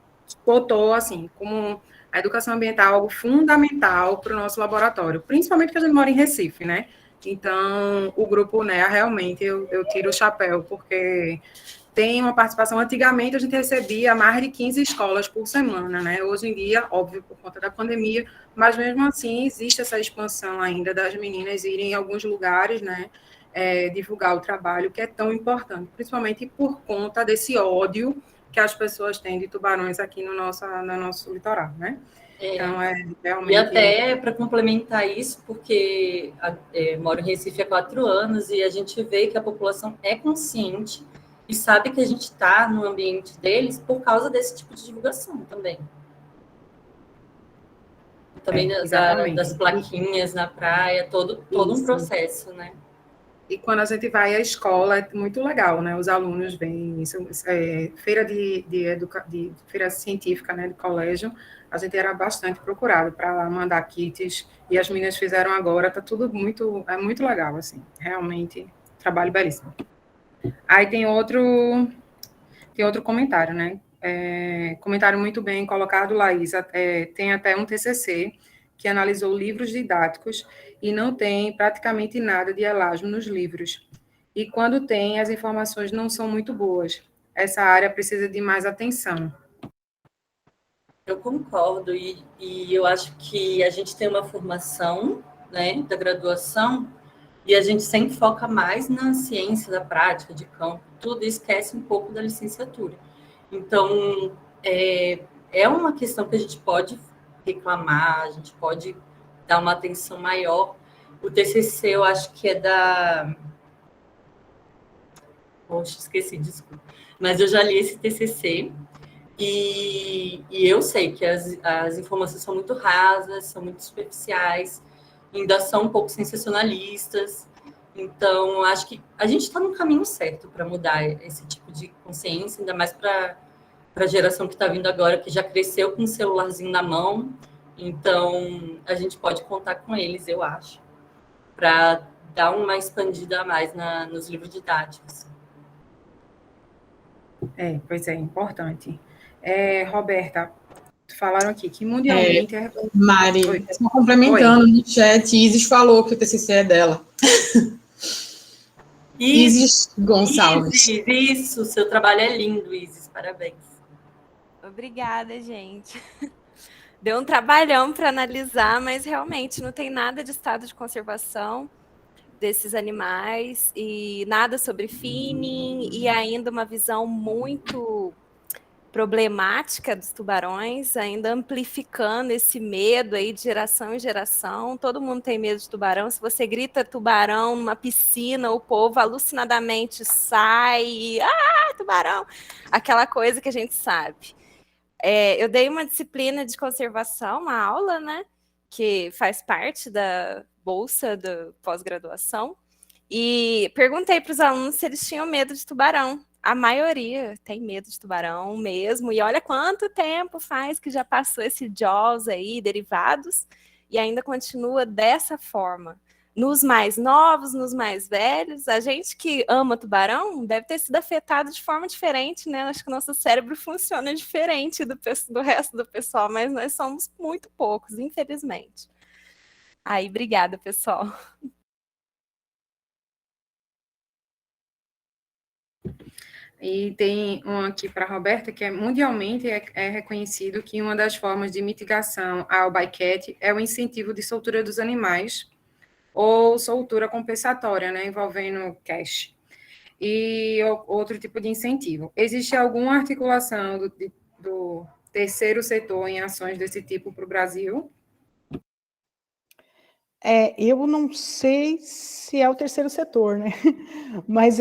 botou, assim, como a educação ambiental algo fundamental para o nosso laboratório, principalmente porque a gente mora em Recife, né? Então, o grupo NEA, realmente, eu tiro o chapéu, porque tem uma participação. Antigamente, a gente recebia mais de 15 escolas por semana, né? Hoje em dia, óbvio, por conta da pandemia, mas mesmo assim, existe essa expansão ainda das meninas irem em alguns lugares, né? divulgar o trabalho, que é tão importante, principalmente por conta desse ódio que as pessoas têm de tubarões aqui no nosso litoral, né? Então, realmente... E até para complementar isso, porque moro em Recife há 4 anos e a gente vê que a população é consciente e sabe que a gente está no ambiente deles por causa desse tipo de divulgação também. Também das plaquinhas na praia, todo um processo, né? E quando a gente vai à escola, é muito legal, né? Os alunos vêm, feira feira científica, né, de colégio, a gente era bastante procurado para mandar kits, e as meninas fizeram agora, tá tudo muito legal, assim, realmente, trabalho belíssimo. Aí tem outro comentário, né? Comentário muito bem colocado, Laísa, tem até um TCC que analisou livros didáticos e não tem praticamente nada de elágio nos livros. E quando tem, as informações não são muito boas. Essa área precisa de mais atenção. Eu concordo, e eu acho que a gente tem uma formação, né, da graduação, e a gente sempre foca mais na ciência da prática, de campo, tudo, e esquece um pouco da licenciatura. Então, é uma questão que a gente pode reclamar, a gente pode dar uma atenção maior. O TCC, eu acho que é da... Poxa, esqueci, desculpa. Mas eu já li esse TCC e eu sei que as informações são muito rasas, são muito superficiais, ainda são um pouco sensacionalistas. Então, acho que a gente está no caminho certo para mudar esse tipo de consciência, ainda mais para a geração que está vindo agora, que já cresceu com um celularzinho na mão. Então, a gente pode contar com eles, eu acho, para dar uma expandida a mais nos livros didáticos. Pois é, importante. Roberta, falaram aqui que mundialmente... Mari, só complementando no chat, Isis falou que o TCC é dela. Isis Gonçalves. Isso, seu trabalho é lindo, Isis, parabéns. Obrigada, gente. Deu um trabalhão para analisar, mas realmente não tem nada de estado de conservação desses animais e nada sobre finning e ainda uma visão muito problemática dos tubarões, ainda amplificando esse medo aí de geração em geração. Todo mundo tem medo de tubarão. Se você grita tubarão numa piscina, o povo alucinadamente sai, tubarão, aquela coisa que a gente sabe. Eu dei uma disciplina de conservação, uma aula, né, que faz parte da bolsa da pós-graduação, e perguntei para os alunos se eles tinham medo de tubarão. A maioria tem medo de tubarão mesmo, e olha quanto tempo faz que já passou esse Jaws aí, derivados, e ainda continua dessa forma. Nos mais novos, nos mais velhos, a gente que ama tubarão deve ter sido afetado de forma diferente, né? Acho que o nosso cérebro funciona diferente do resto do pessoal, mas nós somos muito poucos, infelizmente. Aí, obrigada, pessoal. E tem um aqui para a Roberta, que mundialmente é reconhecido que uma das formas de mitigação ao bycatch é o incentivo de soltura dos animais, ou soltura compensatória, né, envolvendo cash, e outro tipo de incentivo. Existe alguma articulação do terceiro setor em ações desse tipo para o Brasil? Eu não sei se é o terceiro setor, né? Mas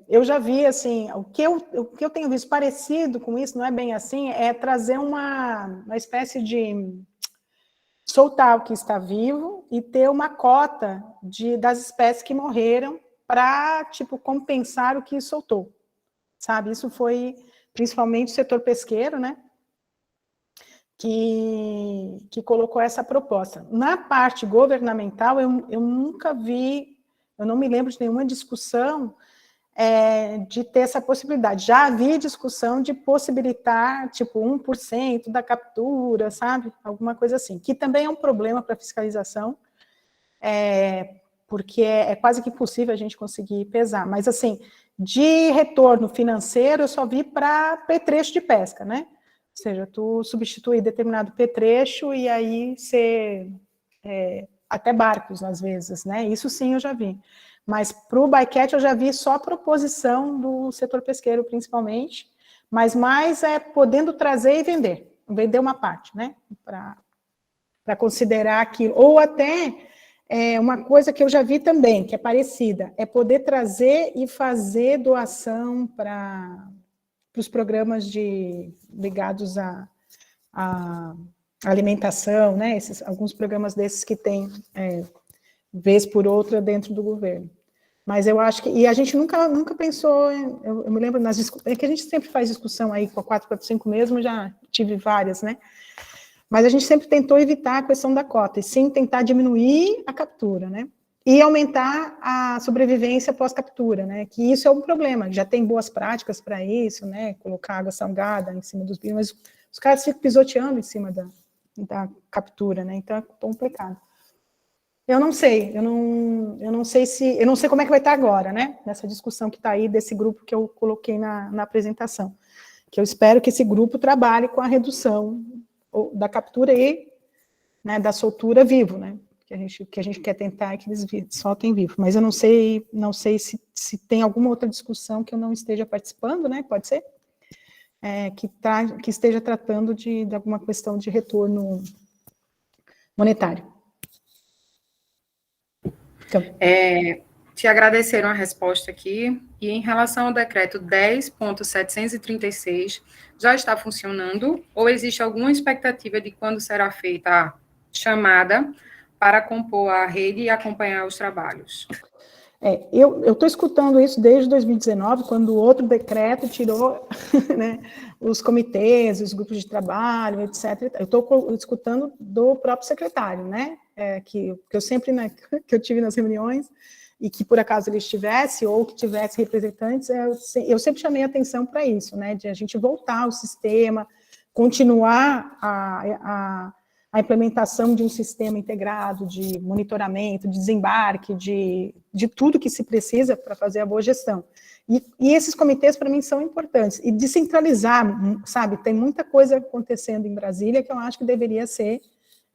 eu já vi, assim, o que eu tenho visto parecido com isso, não é bem assim, é trazer uma espécie de soltar o que está vivo e ter uma cota das espécies que morreram para, tipo, compensar o que soltou, sabe? Isso foi principalmente o setor pesqueiro, né? Que colocou essa proposta. Na parte governamental, eu nunca vi, eu não me lembro de nenhuma discussão de ter essa possibilidade. Já havia discussão de possibilitar, tipo, 1% da captura, sabe? Alguma coisa assim, que também é um problema para a fiscalização, porque é quase que impossível a gente conseguir pesar. Mas, assim, de retorno financeiro, eu só vi para petrecho de pesca, né? Ou seja, tu substitui determinado petrecho e aí você até barcos, às vezes, né? Isso sim eu já vi. Mas para o bycatch eu já vi só a proposição do setor pesqueiro, principalmente, mas mais é podendo trazer e vender uma parte, né? Para considerar aquilo. Ou até uma coisa que eu já vi também, que é parecida, é poder trazer e fazer doação para os programas ligados à alimentação, né? Alguns programas desses que tem vez por outra dentro do governo. Mas eu acho que... E a gente nunca pensou... Eu me lembro nas discussões... É que a gente sempre faz discussão aí com a 445 mesmo, já tive várias, né? Mas a gente sempre tentou evitar a questão da cota, e sim tentar diminuir a captura, né? E aumentar a sobrevivência pós-captura, né? Que isso é um problema. Já tem boas práticas para isso, né? Colocar água salgada em cima dos bios, mas os caras ficam pisoteando em cima da captura, né? Então é complicado. Eu não sei como é que vai estar agora, né? Nessa discussão que está aí desse grupo que eu coloquei na apresentação. Que eu espero que esse grupo trabalhe com a redução da captura e, né, da soltura vivo, né? Que a gente quer tentar é que eles soltem vivo. Mas eu não sei se tem alguma outra discussão que eu não esteja participando, né? Pode ser? Que esteja tratando de alguma questão de retorno monetário. Então. Te agradeceram a resposta aqui, e em relação ao decreto 10.736, já está funcionando, ou existe alguma expectativa de quando será feita a chamada para compor a rede e acompanhar os trabalhos? Eu estou escutando isso desde 2019, quando o outro decreto tirou né, os comitês, os grupos de trabalho, etc. Eu estou escutando do próprio secretário, né, que eu sempre, né, que eu tive nas reuniões, e que por acaso ele estivesse, ou que tivesse representantes, eu sempre chamei atenção para isso, né, de a gente voltar ao sistema, continuar a implementação de um sistema integrado de monitoramento, de desembarque, de tudo que se precisa para fazer a boa gestão. E esses comitês, para mim, são importantes. E descentralizar, sabe, tem muita coisa acontecendo em Brasília que eu acho que deveria ser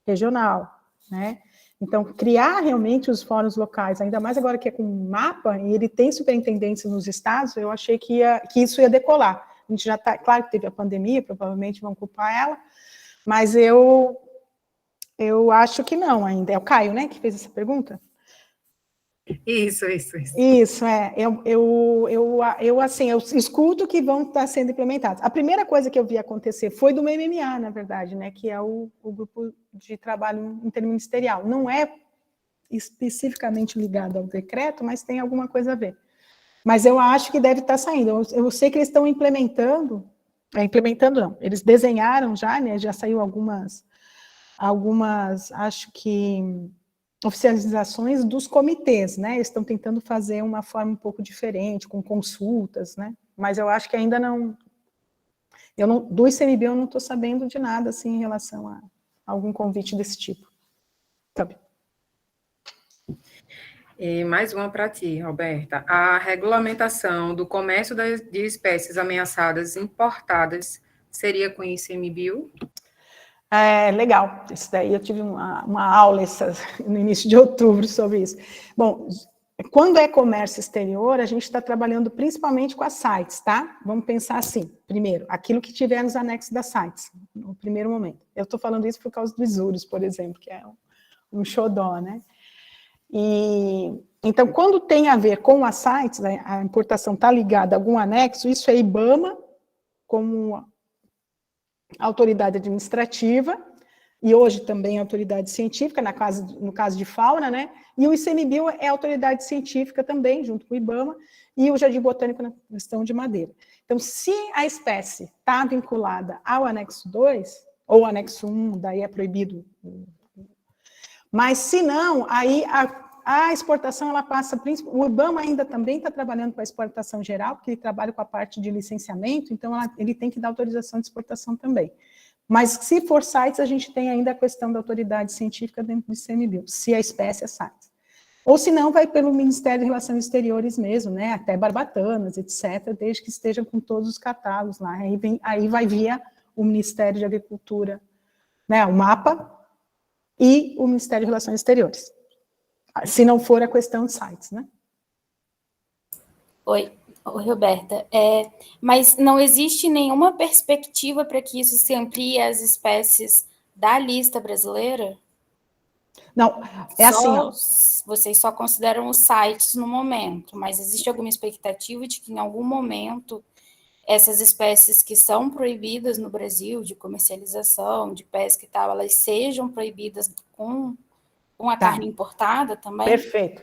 regional, né? Então, criar realmente os fóruns locais, ainda mais agora que é com mapa, e ele tem superintendência nos estados, eu achei que isso ia decolar. A gente já está, claro que teve a pandemia, provavelmente vão culpar ela, mas eu acho que não ainda. É o Caio, né, que fez essa pergunta? Isso. Isso, eu escuto que vão estar sendo implementados. A primeira coisa que eu vi acontecer foi do MMA, na verdade, né, que é o grupo de trabalho interministerial. Não é especificamente ligado ao decreto, mas tem alguma coisa a ver. Mas eu acho que deve estar saindo. Eu sei que eles estão implementando não, eles desenharam já, né, já saiu algumas, acho que, oficializações dos comitês, né, eles estão tentando fazer uma forma um pouco diferente, com consultas, né, mas eu acho que ainda não, do ICMBio eu não estou sabendo de nada, assim, em relação a algum convite desse tipo. Tá. E mais uma para ti, Roberta. A regulamentação do comércio de espécies ameaçadas importadas seria com ICMBio? Legal, isso daí eu tive uma aula no início de outubro sobre isso. Bom, quando é comércio exterior, a gente está trabalhando principalmente com as sites, tá? Vamos pensar assim, primeiro, aquilo que tiver nos anexos das sites, no primeiro momento. Eu estou falando isso por causa dos juros, por exemplo, que é um xodó, né? Então, quando tem a ver com as sites, né, a importação está ligada a algum anexo, isso é IBAMA, como autoridade administrativa, e hoje também autoridade científica, no caso de fauna, né? E o ICMBio é autoridade científica também, junto com o IBAMA, e o Jardim Botânico na questão de madeira. Então, se a espécie está vinculada ao anexo 2, ou anexo 1, daí é proibido. Mas, se não, aí a exportação, ela passa... O IBAMA ainda também está trabalhando com a exportação geral, porque ele trabalha com a parte de licenciamento, então ele tem que dar autorização de exportação também. Mas, se for sites, a gente tem ainda a questão da autoridade científica dentro do ICMBio, se a espécie é sites. Ou, se não, vai pelo Ministério de Relações Exteriores mesmo, né, até barbatanas, etc., desde que estejam com todos os catálogos lá. Aí vai via o Ministério de Agricultura, né, o MAPA, e o Ministério de Relações Exteriores. se não for a questão de sites, né? Oi, Roberta. Mas não existe nenhuma perspectiva para que isso se amplie às espécies da lista brasileira? Não, é assim, ó. Vocês só consideram os sites no momento, mas existe alguma expectativa de que em algum momento essas espécies que são proibidas no Brasil, de comercialização, de pesca e tal, elas sejam proibidas com a carne importada também? Perfeito.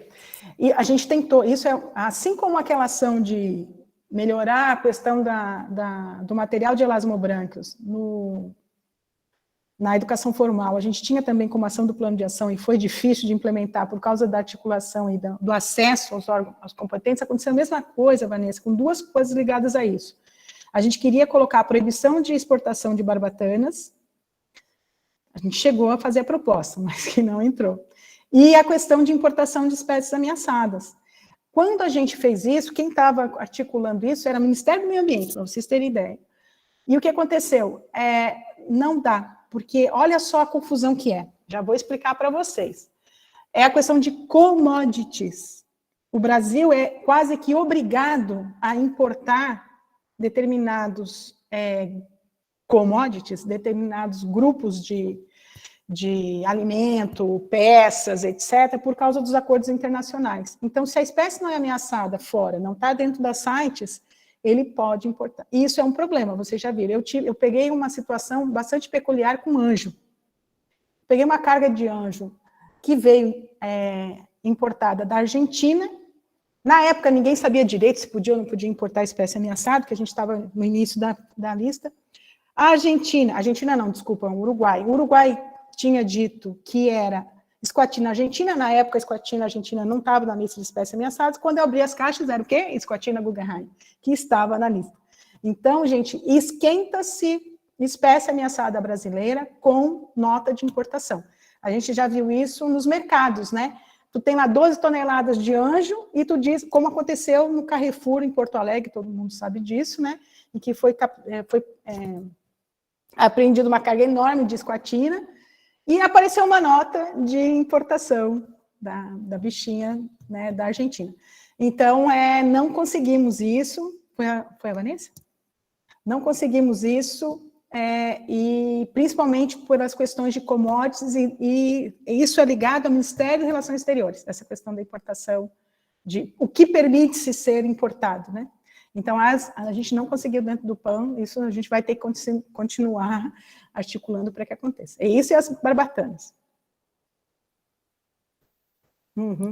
E a gente tentou, isso é assim como aquela ação de melhorar a questão do material de elasmobrancos na educação formal, a gente tinha também como ação do plano de ação, e foi difícil de implementar por causa da articulação e do acesso aos órgãos, aos competentes, aconteceu a mesma coisa, Vanessa, com duas coisas ligadas a isso. A gente queria colocar a proibição de exportação de barbatanas, a gente chegou a fazer a proposta, mas que não entrou. E a questão de importação de espécies ameaçadas. Quando a gente fez isso, quem estava articulando isso era o Ministério do Meio Ambiente, para vocês terem ideia. E o que aconteceu? Não dá, porque olha só a confusão que é. Já vou explicar para vocês. É a questão de commodities. O Brasil é quase que obrigado a importar determinados commodities, determinados grupos de alimento, peças, etc., por causa dos acordos internacionais. Então, se a espécie não é ameaçada fora, não está dentro das CITES, ele pode importar. E isso é um problema, vocês já viram. Eu peguei uma situação bastante peculiar com anjo. Peguei uma carga de anjo que veio importada da Argentina. Na época, ninguém sabia direito se podia ou não podia importar espécie ameaçada, porque a gente estava no início da lista. A Argentina não, desculpa, o Uruguai. O Uruguai tinha dito que era esquatina argentina, na época a esquatina argentina não estava na lista de espécies ameaçadas, quando eu abri as caixas era o quê? Esquatina guggenheim, que estava na lista. Então, gente, esquenta-se espécie ameaçada brasileira com nota de importação. A gente já viu isso nos mercados, né? Tu tem lá 12 toneladas de anjo e tu diz, como aconteceu no Carrefour em Porto Alegre, todo mundo sabe disso, né? Em que foi apreendida uma carga enorme de esquatina e apareceu uma nota de importação da bichinha, né, da Argentina. Então, não conseguimos isso. Foi a Vanessa? Não conseguimos isso, e principalmente por as questões de commodities, e isso é ligado ao Ministério das Relações Exteriores, essa questão da importação, de o que permite-se ser importado, né? Então, a gente não conseguiu dentro do PAN, isso a gente vai ter que continuar articulando para que aconteça. E isso e as barbatanas.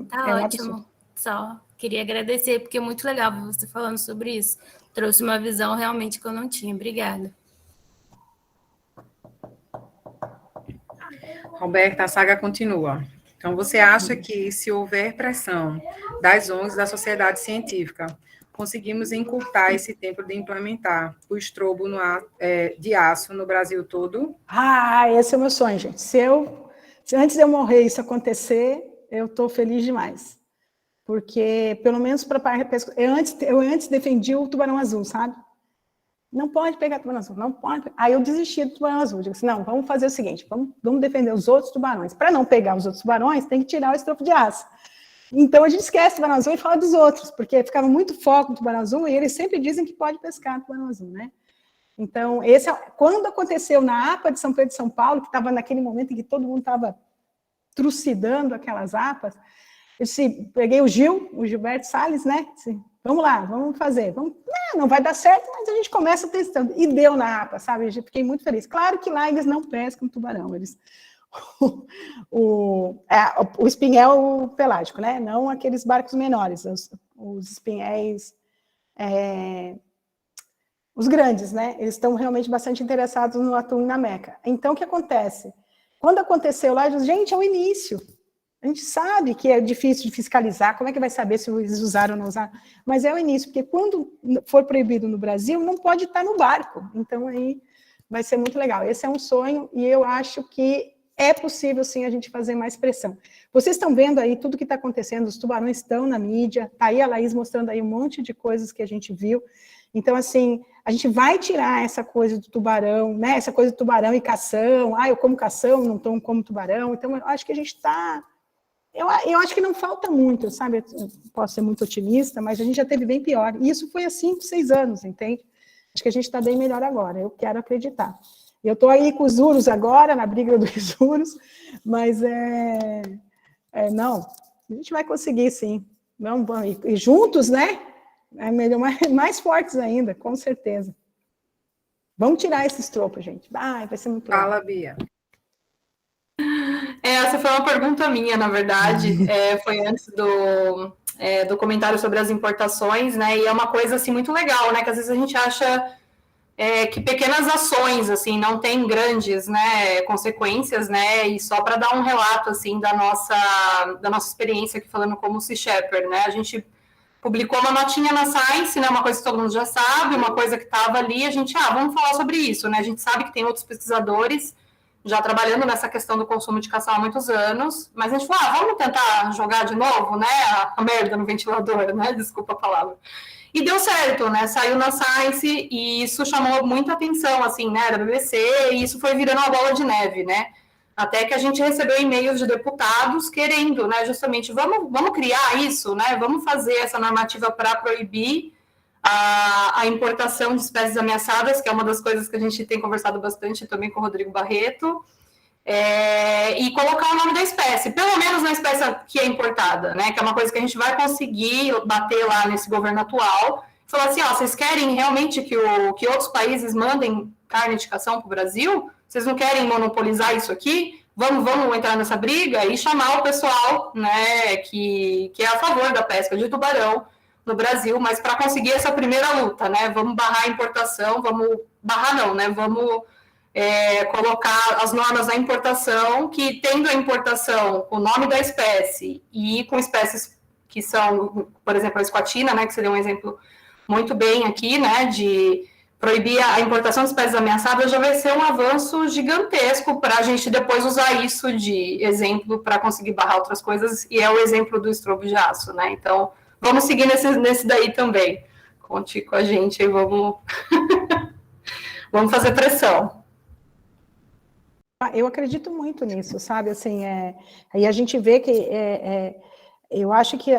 Tá ótimo. Só queria agradecer, porque é muito legal você falando sobre isso. Trouxe uma visão realmente que eu não tinha. Obrigada. Roberta, a saga continua. Então, você acha que, se houver pressão das ONGs, da sociedade científica, conseguimos encurtar esse tempo de implementar o estrobo de aço no Brasil todo? Esse é o meu sonho, gente. Se antes de eu morrer isso acontecer, eu estou feliz demais. Porque, pelo menos para eu antes defendi o tubarão azul, sabe? Não pode pegar tubarão azul, não pode. Aí eu desisti do tubarão azul. Eu disse, não, vamos fazer o seguinte, vamos defender os outros tubarões. Para não pegar os outros tubarões, tem que tirar o estrofo de aço. Então, a gente esquece o tubarão azul e fala dos outros, porque ficava muito foco no tubarão azul, e eles sempre dizem que pode pescar no tubarão azul, né? Então, quando aconteceu na APA de São Pedro de São Paulo, que estava naquele momento em que todo mundo estava trucidando aquelas APAs, eu disse, peguei o Gilberto Salles, né? Disse, vamos lá, vamos fazer. Não vai dar certo, mas a gente começa testando. E deu na APA, sabe? Eu fiquei muito feliz. Claro que lá eles não pescam tubarão, o espinhel pelágico, né? Não aqueles barcos menores, os espinhéis, os grandes, né? Eles estão realmente bastante interessados no atum e na meca. Então, o que acontece? Quando aconteceu lá, eu disse, gente, é o início. A gente sabe que é difícil de fiscalizar, como é que vai saber se eles usaram ou não usaram? Mas é o início, porque quando for proibido no Brasil, não pode estar no barco. Então, aí vai ser muito legal. Esse é um sonho, e eu acho que é possível, sim, a gente fazer mais pressão. Vocês estão vendo aí tudo que está acontecendo, os tubarões estão na mídia, está aí a Laís mostrando aí um monte de coisas que a gente viu. Então, assim, a gente vai tirar essa coisa do tubarão, né? Essa coisa do tubarão e cação. Eu como cação, não como tubarão. Então, eu acho que a gente está Eu acho que não falta muito, sabe? Eu posso ser muito otimista, mas a gente já teve bem pior. E isso foi há 5, 6 anos, entende? Acho que a gente está bem melhor agora, eu quero acreditar. Eu estou aí com os Urus agora, na briga dos Urus, mas não, a gente vai conseguir, sim. Vamos, e juntos, né? É melhor, mais fortes ainda, com certeza. Vamos tirar esses tropos, gente. Vai ser muito Fala, Bia. Essa foi uma pergunta minha, na verdade. Foi antes do comentário sobre as importações, né? E é uma coisa assim muito legal, né? Que às vezes a gente acha que pequenas ações assim não têm grandes, né, consequências, né? E só para dar um relato assim da nossa experiência aqui falando como Sea Shepherd, né? A gente publicou uma notinha na Science, né? Uma coisa que todo mundo já sabe, uma coisa que estava ali. A gente, vamos falar sobre isso, né? A gente sabe que tem outros pesquisadores já trabalhando nessa questão do consumo de caçamba há muitos anos, mas a gente falou, vamos tentar jogar de novo, né, a merda no ventilador, né, desculpa a palavra. E deu certo, né, saiu na Science e isso chamou muita atenção, assim, né, da BBC, e isso foi virando uma bola de neve, né, até que a gente recebeu e-mails de deputados querendo, né, justamente, vamos criar isso, né, vamos fazer essa normativa para proibir a importação de espécies ameaçadas, que é uma das coisas que a gente tem conversado bastante também com o Rodrigo Barreto, e colocar o nome da espécie, pelo menos na espécie que é importada, né, que é uma coisa que a gente vai conseguir bater lá nesse governo atual, falar assim, vocês querem realmente que outros países mandem carne de cação para o Brasil? Vocês não querem monopolizar isso aqui? Vamos entrar nessa briga e chamar o pessoal, né, que é a favor da pesca de tubarão no Brasil, mas para conseguir essa primeira luta, né? Vamos barrar a importação, vamos colocar as normas da importação, que tendo a importação com o nome da espécie e com espécies que são, por exemplo, a esquatina, né? Que seria um exemplo muito bem aqui, né? De proibir a importação de espécies ameaçadas, já vai ser um avanço gigantesco para a gente depois usar isso de exemplo para conseguir barrar outras coisas, e é o exemplo do estrobo de aço, né? Então, vamos seguir nesse daí também. Conte com a gente e vamos fazer pressão. Eu acredito muito nisso, sabe? Assim, aí a gente vê que eu acho que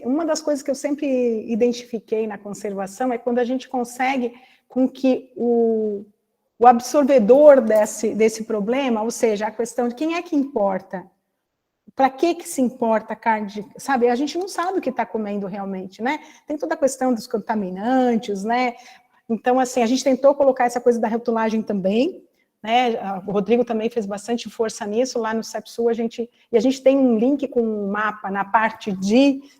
uma das coisas que eu sempre identifiquei na conservação é quando a gente consegue com que o absorvedor desse problema, ou seja, a questão de quem é que importa, para que se importa carne, sabe? A gente não sabe o que está comendo realmente, né? Tem toda a questão dos contaminantes, né? Então, assim, a gente tentou colocar essa coisa da rotulagem também, né? O Rodrigo também fez bastante força nisso, lá no CEPSU a gente tem um link com um mapa na parte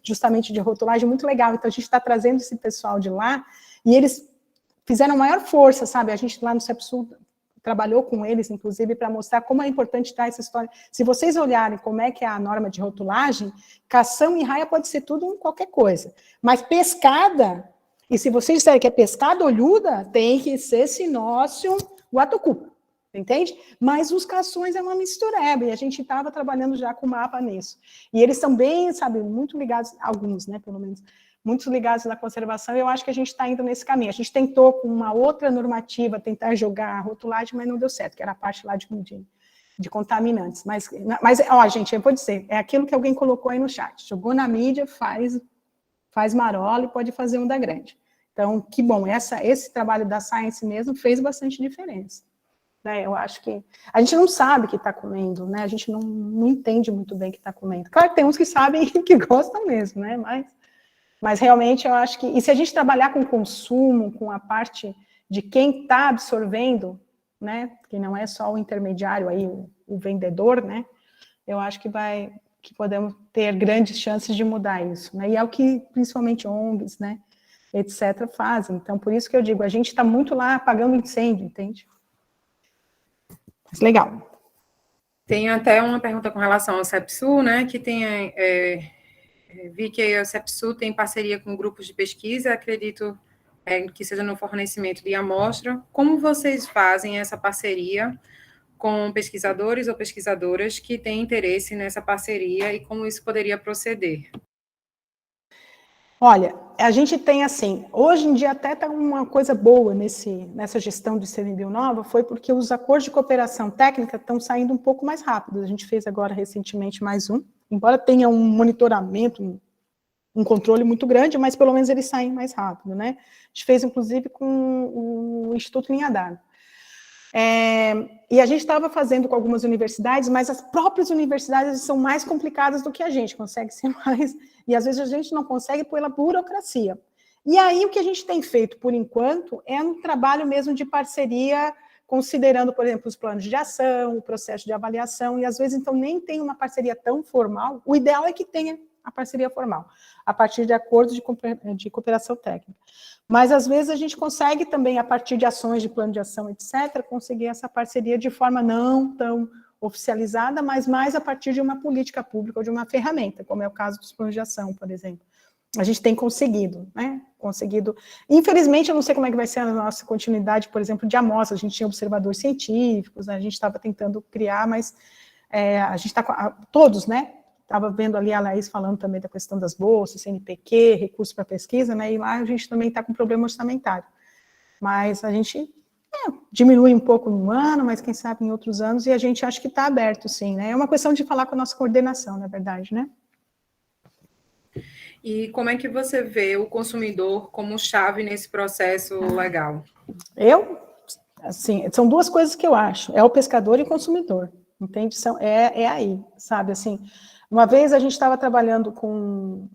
justamente de rotulagem muito legal, então a gente está trazendo esse pessoal de lá, e eles fizeram maior força, sabe? A gente lá no CEPSU trabalhou com eles, inclusive, para mostrar como é importante estar essa história. Se vocês olharem como é que é a norma de rotulagem, cação e raia pode ser tudo qualquer coisa, mas pescada, e se vocês disserem que é pescada olhuda, tem que ser sinócio guatucu, entende? Mas os cações é uma mistureba, e a gente estava trabalhando já com mapa nisso. E eles são bem, sabe, muito ligados, alguns, né, pelo menos, muito ligados na conservação, e eu acho que a gente está indo nesse caminho. A gente tentou, com uma outra normativa, tentar jogar a rotulagem, mas não deu certo, que era a parte lá de contaminantes. Mas, ó, gente, eu vou dizer, é aquilo que alguém colocou aí no chat. Jogou na mídia, faz marola e pode fazer onda grande. Então, que bom, esse trabalho da Science mesmo fez bastante diferença. Né? Eu acho que a gente não sabe o que está comendo, né? A gente não entende muito bem o que está comendo. Claro que tem uns que sabem que gostam mesmo, né? Mas realmente eu acho que... E se a gente trabalhar com consumo, com a parte de quem está absorvendo, né? Que não é só o intermediário aí, o vendedor, né? Eu acho que podemos ter grandes chances de mudar isso, né? E é o que principalmente ONGs, né? Etc. fazem. Então, por isso que eu digo, a gente está muito lá apagando incêndio, entende? Mas legal. Tem até uma pergunta com relação ao CEPSU, né? Que tem... vi que o CEPSU tem parceria com grupos de pesquisa, acredito que seja no fornecimento de amostra. Como vocês fazem essa parceria com pesquisadores ou pesquisadoras que têm interesse nessa parceria e como isso poderia proceder? Olha, a gente tem assim, hoje em dia até está uma coisa boa nessa gestão do ICMBio nova, foi porque os acordos de cooperação técnica estão saindo um pouco mais rápido. A gente fez agora recentemente mais um, embora tenha um monitoramento, um controle muito grande, mas pelo menos eles saem mais rápido, né? A gente fez, inclusive, com o Instituto Linha d'Água. E a gente estava fazendo com algumas universidades, mas as próprias universidades são mais complicadas do que a gente, consegue ser mais, e às vezes a gente não consegue pela burocracia. E aí o que a gente tem feito, por enquanto, é um trabalho mesmo de parceria, considerando, por exemplo, os planos de ação, o processo de avaliação, e às vezes, então, nem tem uma parceria tão formal. O ideal é que tenha a parceria formal, a partir de acordos de cooperação técnica. Mas, às vezes, a gente consegue também, a partir de ações de plano de ação, etc., conseguir essa parceria de forma não tão oficializada, mas mais a partir de uma política pública ou de uma ferramenta, como é o caso dos planos de ação, por exemplo. A gente tem conseguido, né? Infelizmente, eu não sei como é que vai ser a nossa continuidade, por exemplo, de amostras. A gente tinha observadores científicos, né? A gente estava tentando criar, mas a gente está todos, né? Estava vendo ali a Laís falando também da questão das bolsas, CNPq, recursos para pesquisa, né? E lá a gente também está com problema orçamentário. Mas a gente diminui um pouco no ano, mas quem sabe em outros anos, e a gente acha que está aberto, sim, né? É uma questão de falar com a nossa coordenação, na verdade, né? E como é que você vê o consumidor como chave nesse processo legal? Assim, são duas coisas que eu acho, é o pescador e o consumidor, entende? É aí, sabe, assim, uma vez a gente estava trabalhando com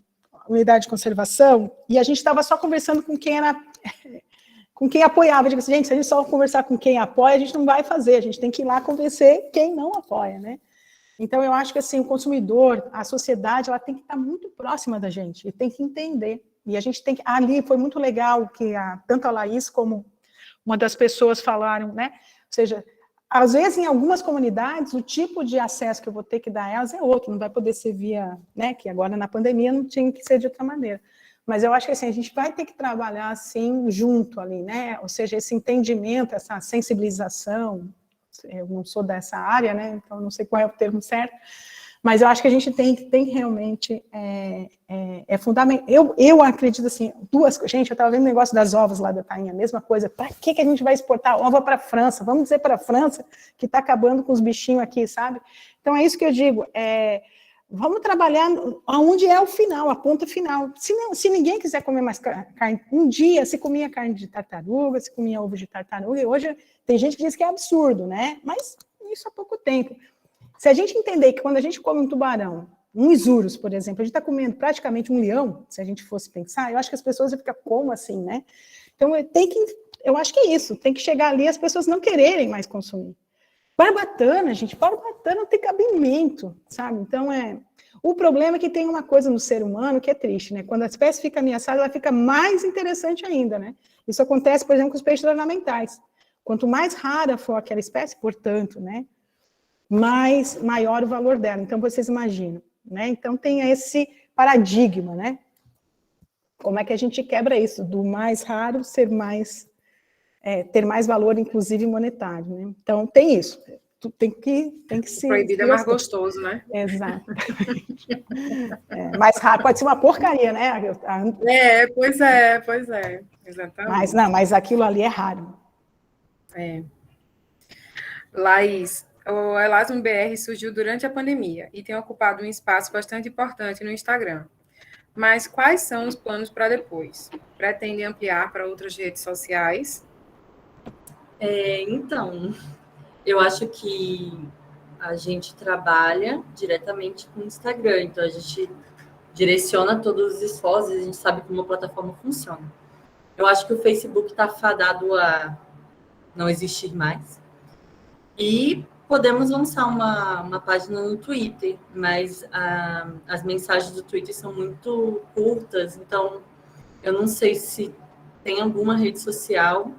unidade de conservação, e a gente estava só conversando com quem apoiava. Eu digo assim, gente, se a gente só conversar com quem apoia, a gente não vai fazer, a gente tem que ir lá convencer quem não apoia, né? Então, eu acho que assim, o consumidor, a sociedade, ela tem que estar muito próxima da gente, e tem que entender. E a gente tem que... Ali foi muito legal que tanto a Laís como uma das pessoas falaram, né? Ou seja, às vezes, em algumas comunidades, o tipo de acesso que eu vou ter que dar a elas é outro, não vai poder ser via, né? Que agora na pandemia não tinha que ser de outra maneira. Mas eu acho que assim, a gente vai ter que trabalhar assim, junto ali, né? Ou seja, esse entendimento, essa sensibilização. Eu não sou dessa área, né? Então não sei qual é o termo certo, mas eu acho que a gente tem realmente fundamental. Eu acredito assim, gente, eu estava vendo o negócio das ovas lá da Tainha, a mesma coisa. Para que a gente vai exportar ova para a França? Vamos dizer para a França que está acabando com os bichinhos aqui, sabe? Então é isso que eu digo. Vamos trabalhar onde é o final, a ponta final. Se ninguém quiser comer mais carne, um dia se comia carne de tartaruga, se comia ovo de tartaruga, e hoje tem gente que diz que é absurdo, né? Mas isso há pouco tempo. Se a gente entender que quando a gente come um tubarão, um isurus, por exemplo, a gente está comendo praticamente um leão, se a gente fosse pensar, eu acho que as pessoas vão ficar como assim, né? Então eu acho que é isso, tem que chegar ali e as pessoas não quererem mais consumir. Barbatana, gente, barbatana não tem cabimento, sabe? Então, o problema é que tem uma coisa no ser humano que é triste, né? Quando a espécie fica ameaçada, ela fica mais interessante ainda, né? Isso acontece, por exemplo, com os peixes ornamentais. Quanto mais rara for aquela espécie, portanto, né? Maior o valor dela. Então, vocês imaginam, né? Então, tem esse paradigma, né? Como é que a gente quebra isso? Do mais raro ter mais valor, inclusive monetário, né? Então, tem isso. Tem que se... Proibido é mais gostoso, né? Exato. Mais raro, pode ser uma porcaria, né? Pois é. Exatamente. Mas aquilo ali é raro. Laís, o Elasmo BR surgiu durante a pandemia e tem ocupado um espaço bastante importante no Instagram. Mas quais são os planos para depois? Pretende ampliar para outras redes sociais? Então, eu acho que a gente trabalha diretamente com o Instagram, então a gente direciona todos os esforços, a gente sabe como a plataforma funciona. Eu acho que o Facebook está fadado a não existir mais. E podemos lançar uma página no Twitter, mas as mensagens do Twitter são muito curtas, então eu não sei se tem alguma rede social,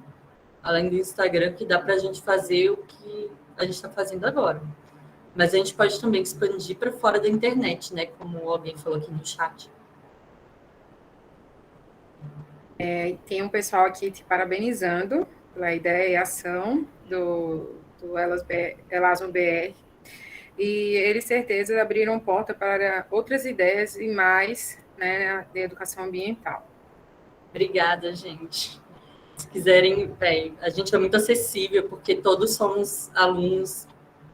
além do Instagram, que dá para a gente fazer o que a gente está fazendo agora. Mas a gente pode também expandir para fora da internet, né? Como alguém falou aqui no chat. Tem um pessoal aqui te parabenizando pela ideia e ação do Elasmo BR. E eles, certeza, abriram porta para outras ideias e mais, né, de educação ambiental. Obrigada, gente. Se quiserem, a gente é muito acessível, porque todos somos alunos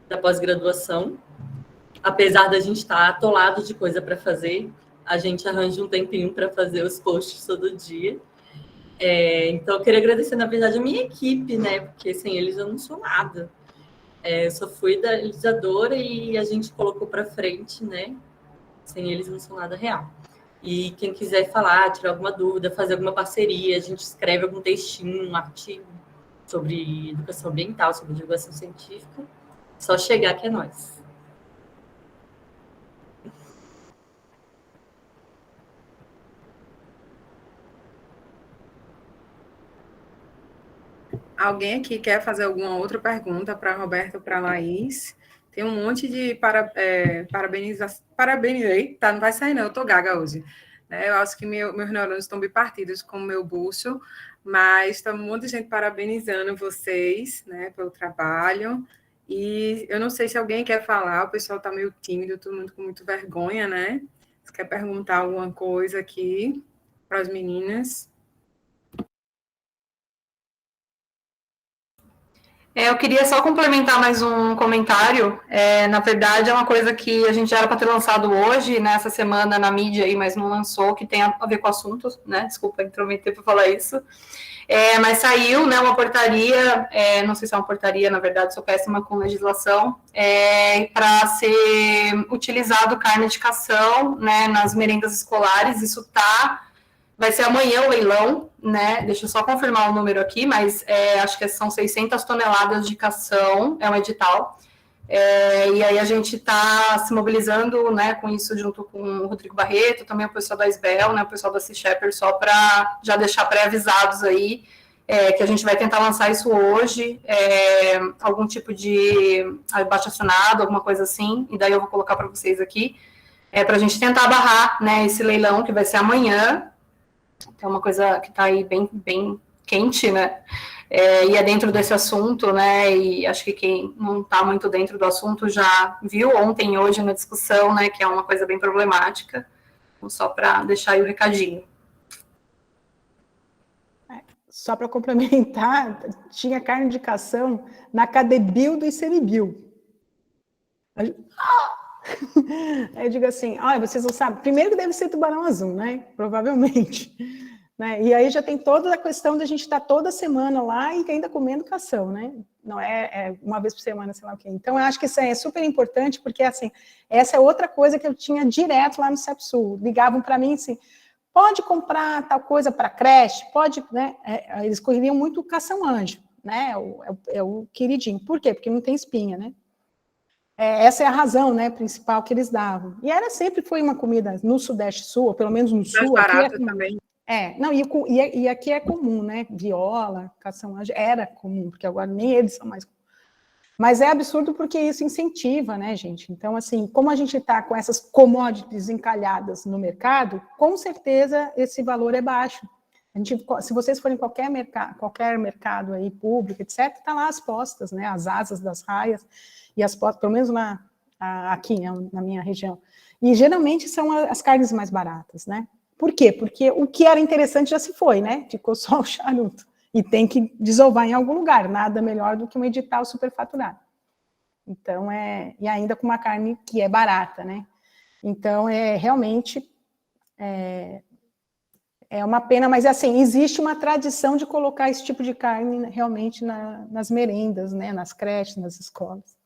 da pós-graduação. Apesar da gente estar atolado de coisa para fazer, a gente arranja um tempinho para fazer os posts todo dia. Então, eu queria agradecer, na verdade, a minha equipe, né? Porque sem eles eu não sou nada. Eu só fui idealizadora e a gente colocou para frente, né? Sem eles eu não sou nada real. E quem quiser falar, tirar alguma dúvida, fazer alguma parceria, a gente escreve algum textinho, um artigo sobre educação ambiental, sobre divulgação científica, só chegar que é nós. Alguém aqui quer fazer alguma outra pergunta para a Roberta ou para a Laís? Tem um monte de parabenização. Parabenizei, tá? Não vai sair, não, eu tô gaga hoje. Eu acho que meus neurônios estão bipartidos com o meu bucho, mas está um monte de gente parabenizando vocês, né, pelo trabalho. E eu não sei se alguém quer falar, o pessoal está meio tímido, todo mundo com muito vergonha, né? Você quer perguntar alguma coisa aqui para as meninas? Eu queria só complementar mais um comentário. Na verdade, é uma coisa que a gente já era para ter lançado hoje, nessa semana, na mídia, aí, mas não lançou, que tem a ver com o assunto, né? Desculpa intrometer para falar isso. Mas saiu, né, uma portaria, não sei se é uma portaria, na verdade, sou péssima com legislação, para ser utilizado carne de cação, né, nas merendas escolares. Isso vai ser amanhã o leilão, né? Deixa eu só confirmar o número aqui, mas acho que são 600 toneladas de cação, é um edital. E aí a gente está se mobilizando, né, com isso junto com o Rodrigo Barreto, também o pessoal da SBEL, né, o pessoal da Sea Shepherd, só para já deixar pré-avisados aí, que a gente vai tentar lançar isso hoje, algum tipo de abaixo-assinado, alguma coisa assim, e daí eu vou colocar para vocês aqui, para a gente tentar barrar, né, esse leilão que vai ser amanhã. É uma coisa que está aí bem, bem quente, né? E é dentro desse assunto, né? E acho que quem não está muito dentro do assunto já viu ontem e hoje na discussão, né? Que é uma coisa bem problemática. Então, só para deixar aí o recadinho. Só para complementar, tinha carne de cação na Cadebil do ICMBio. Eu digo assim, olha, vocês não sabem, primeiro que deve ser tubarão azul, né? Provavelmente. Né? E aí já tem toda a questão da gente estar toda semana lá e ainda comendo cação, né? Não é uma vez por semana, sei lá o quê. Então, eu acho que isso é super importante, porque, assim, essa é outra coisa que eu tinha direto lá no CEPSUL. Ligavam para mim, assim, pode comprar tal coisa para creche? Pode, né? Eles corriam muito o cação-anjo, né? É o queridinho. Por quê? Porque não tem espinha, né? Essa é a razão, né, principal que eles davam. E sempre foi uma comida no Sudeste Sul, ou pelo menos no Sul. Mais barato também. Não, e aqui é comum, né? Viola, cação-anjo, era comum, porque agora nem eles são mais comuns. Mas é absurdo porque isso incentiva, né, gente? Então, assim, como a gente está com essas commodities encalhadas no mercado, com certeza esse valor é baixo. Se vocês forem em qualquer mercado aí, público, etc., tá lá as postas, né? As asas das raias e as postas, pelo menos aqui, na minha região. E geralmente são as carnes mais baratas, né? Por quê? Porque o que era interessante já se foi, né? Ficou só o charuto. E tem que desovar em algum lugar. Nada melhor do que um edital superfaturado. Então, e ainda com uma carne que é barata, né? Então, realmente é uma pena, mas assim, existe uma tradição de colocar esse tipo de carne realmente nas merendas, né? Nas creches, nas escolas.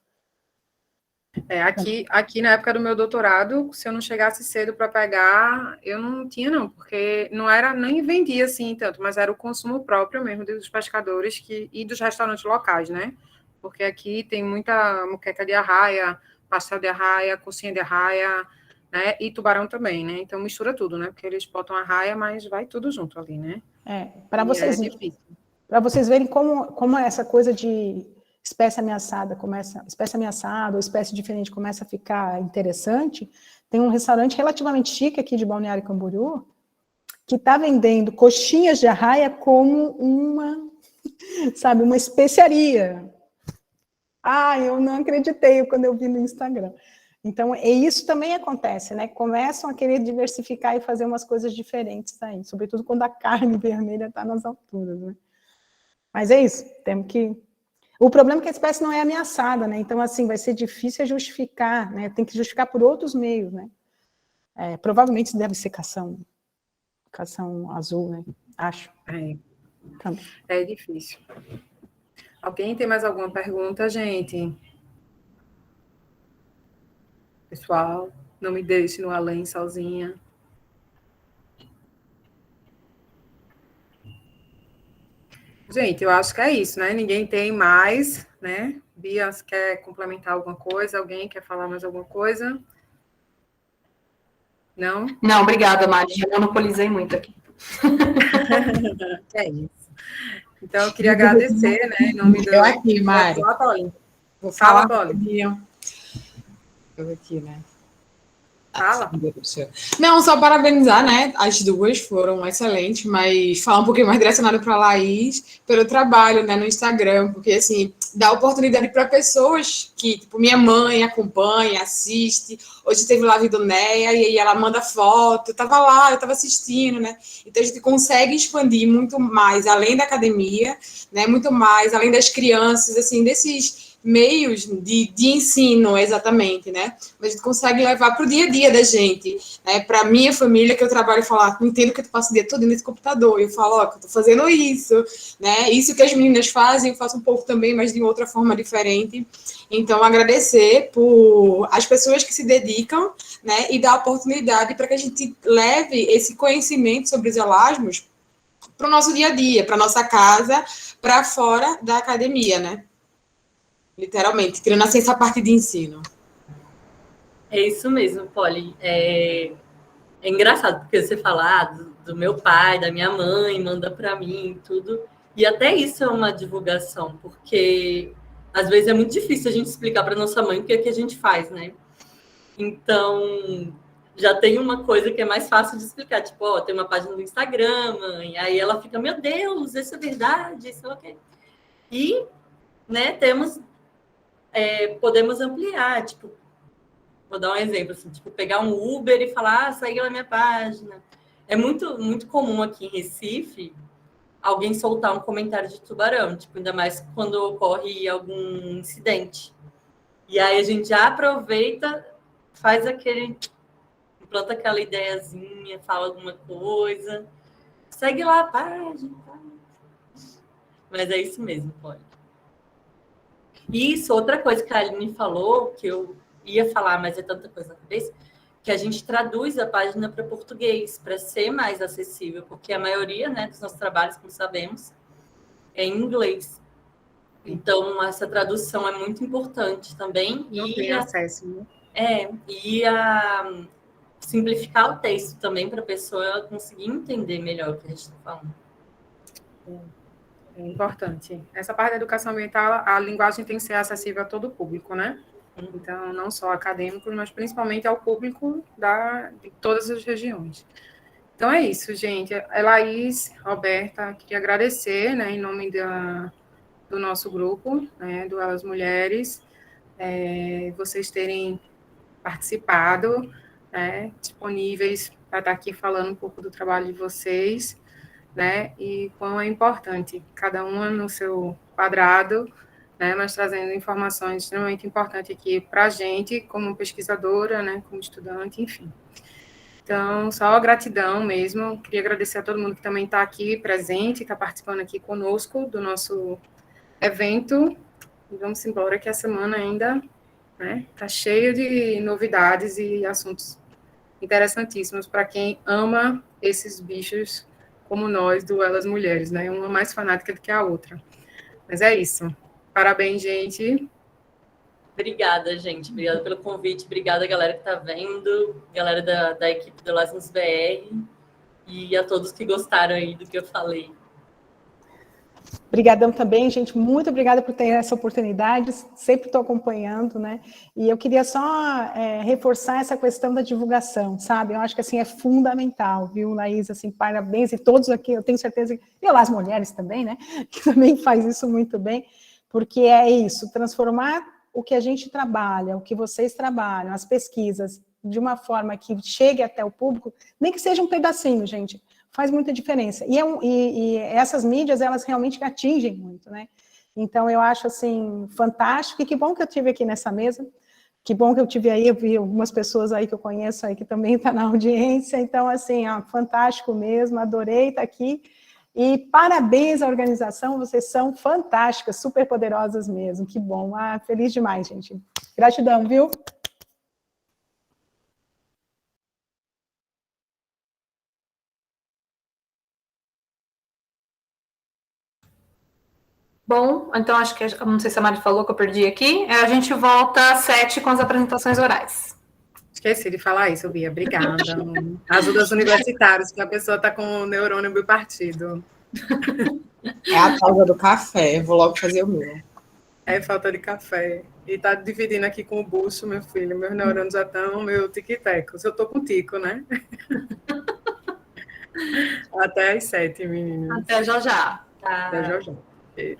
Aqui na época do meu doutorado, se eu não chegasse cedo para pegar, eu não tinha não, porque não era, nem vendia assim tanto, mas era o consumo próprio mesmo dos pescadores e dos restaurantes locais, né? Porque aqui tem muita moqueca de arraia, pastel de arraia, coxinha de arraia, né? E tubarão também, né? Então mistura tudo, né? Porque eles botam arraia, mas vai tudo junto ali, né? Para vocês verem como essa coisa de espécie ameaçada ou espécie diferente começa a ficar interessante. Tem um restaurante relativamente chique aqui de Balneário Camboriú que está vendendo coxinhas de arraia como uma especiaria. Eu não acreditei quando eu vi no Instagram. Então, e isso também acontece, né? Começam a querer diversificar e fazer umas coisas diferentes aí, sobretudo quando a carne vermelha está nas alturas, né? Mas é isso, temos que... O problema é que a espécie não é ameaçada, né? Então, assim, vai ser difícil justificar, né? Tem que justificar por outros meios, né? Provavelmente deve ser cação azul, né? Acho. É difícil. Alguém tem mais alguma pergunta, gente? Pessoal, não me deixe no além sozinha. Gente, eu acho que é isso, né? Ninguém tem mais, né? Bia, quer complementar alguma coisa? Alguém quer falar mais alguma coisa? Não? Não, obrigada, Mari. Já monopolizei muito aqui. É isso. Então, eu queria agradecer, né? Em nome do... Eu aqui, Mari. Vou falar rapidinho. Eu aqui, né? Fala. Não, só parabenizar, né? As duas foram excelentes, mas falar um pouquinho mais direcionado para a Laís pelo trabalho, né, no Instagram, porque assim dá oportunidade para pessoas que, tipo, minha mãe acompanha, assiste. Hoje teve lá a Vidonéia e aí ela manda foto. Eu tava lá, eu tava assistindo, né? Então a gente consegue expandir muito mais além da academia, né? Muito mais além das crianças, assim, desses meios de ensino, exatamente, né? Mas a gente consegue levar para o dia a dia da gente, né? Para minha família, que eu trabalho, e falar, não entendo que eu passo o dia todo nesse computador, e eu falo, ó, que eu tô fazendo isso, né? Isso que as meninas fazem, eu faço um pouco também, mas de outra forma diferente. Então, agradecer por as pessoas que se dedicam, né? E dar oportunidade para que a gente leve esse conhecimento sobre os elasmos para o nosso dia a dia, para nossa casa, para fora da academia, né? Literalmente, tirando assim essa parte de ensino. É isso mesmo, Polly. É engraçado, porque você fala do meu pai, da minha mãe, manda para mim, tudo. E até isso é uma divulgação, porque às vezes é muito difícil a gente explicar para nossa mãe o que é que a gente faz, né? Então, já tem uma coisa que é mais fácil de explicar, tipo, ó, tem uma página no Instagram, mãe, aí ela fica, meu Deus, isso é verdade, isso é o quê? E, né, podemos ampliar, tipo, vou dar um exemplo, assim, tipo, pegar um Uber e falar, segue na minha página. É muito, muito comum aqui em Recife alguém soltar um comentário de tubarão, tipo, ainda mais quando ocorre algum incidente. E aí a gente já aproveita, faz implanta aquela ideiazinha, fala alguma coisa, segue lá a página. Mas é isso mesmo, pode. Isso, outra coisa que a Aline falou, que eu ia falar, mas é tanta coisa na cabeça, que a gente traduz a página para português, para ser mais acessível, porque a maioria, né, dos nossos trabalhos, como sabemos, é em inglês. Então, essa tradução é muito importante também. Não tem acesso, né? E simplificar o texto também para a pessoa conseguir entender melhor o que a gente está falando. É importante. Essa parte da educação ambiental, a linguagem tem que ser acessível a todo o público, né? Então, não só acadêmicos, mas principalmente ao público de todas as regiões. Então, é isso, gente. Laís, Roberta, queria agradecer, né, em nome do nosso grupo, né, do Elas Mulheres, vocês terem participado, né, disponíveis para estar aqui falando um pouco do trabalho de vocês, né, e quão é importante, cada uma no seu quadrado, né, mas trazendo informações extremamente importantes aqui para a gente, como pesquisadora, né, como estudante, enfim. Então, só gratidão mesmo. Queria agradecer a todo mundo que também está aqui presente, está participando aqui conosco do nosso evento. E vamos embora, que a semana ainda está cheia de novidades e assuntos interessantíssimos para quem ama esses bichos como nós, do Elas Mulheres, né? Uma mais fanática do que a outra. Mas é isso. Parabéns, gente. Obrigada, gente. Obrigada pelo convite. Obrigada, galera que está vendo, galera da equipe do Elasmus BR e a todos que gostaram aí do que eu falei. Obrigadão também, gente. Muito obrigada por ter essa oportunidade. Sempre estou acompanhando, né? E eu queria só reforçar essa questão da divulgação, sabe? Eu acho que, assim, é fundamental, viu, Laís? Assim, parabéns. E todos aqui, eu tenho certeza que... E as mulheres também, né? Que também faz isso muito bem. Porque é isso, transformar o que a gente trabalha, o que vocês trabalham, as pesquisas, de uma forma que chegue até o público, nem que seja um pedacinho, gente, faz muita diferença. E essas mídias, elas realmente atingem muito, né? Então, eu acho, assim, fantástico, e que bom que eu tive aqui nessa mesa, que bom que eu tive aí, eu vi algumas pessoas aí que eu conheço aí que também estão na audiência, então, assim, ó, fantástico mesmo, adorei estar aqui, e parabéns à organização, vocês são fantásticas, super poderosas mesmo, que bom, feliz demais, gente. Gratidão, viu? Bom, então acho que, não sei se a Mari falou que eu perdi aqui, a gente volta às 7 com as apresentações orais. Esqueci de falar isso, Bia. Obrigada. Ajuda os universitários, que a pessoa está com o neurônio bipartido. É a pausa do café, vou logo fazer o meu. É falta de café. E tá dividindo aqui com o bucho, meu filho. Meus neurônios já estão meu tic-teco. Eu tô com tico, né? Até às 7, meninas. Até já já. Até já já. Beijo.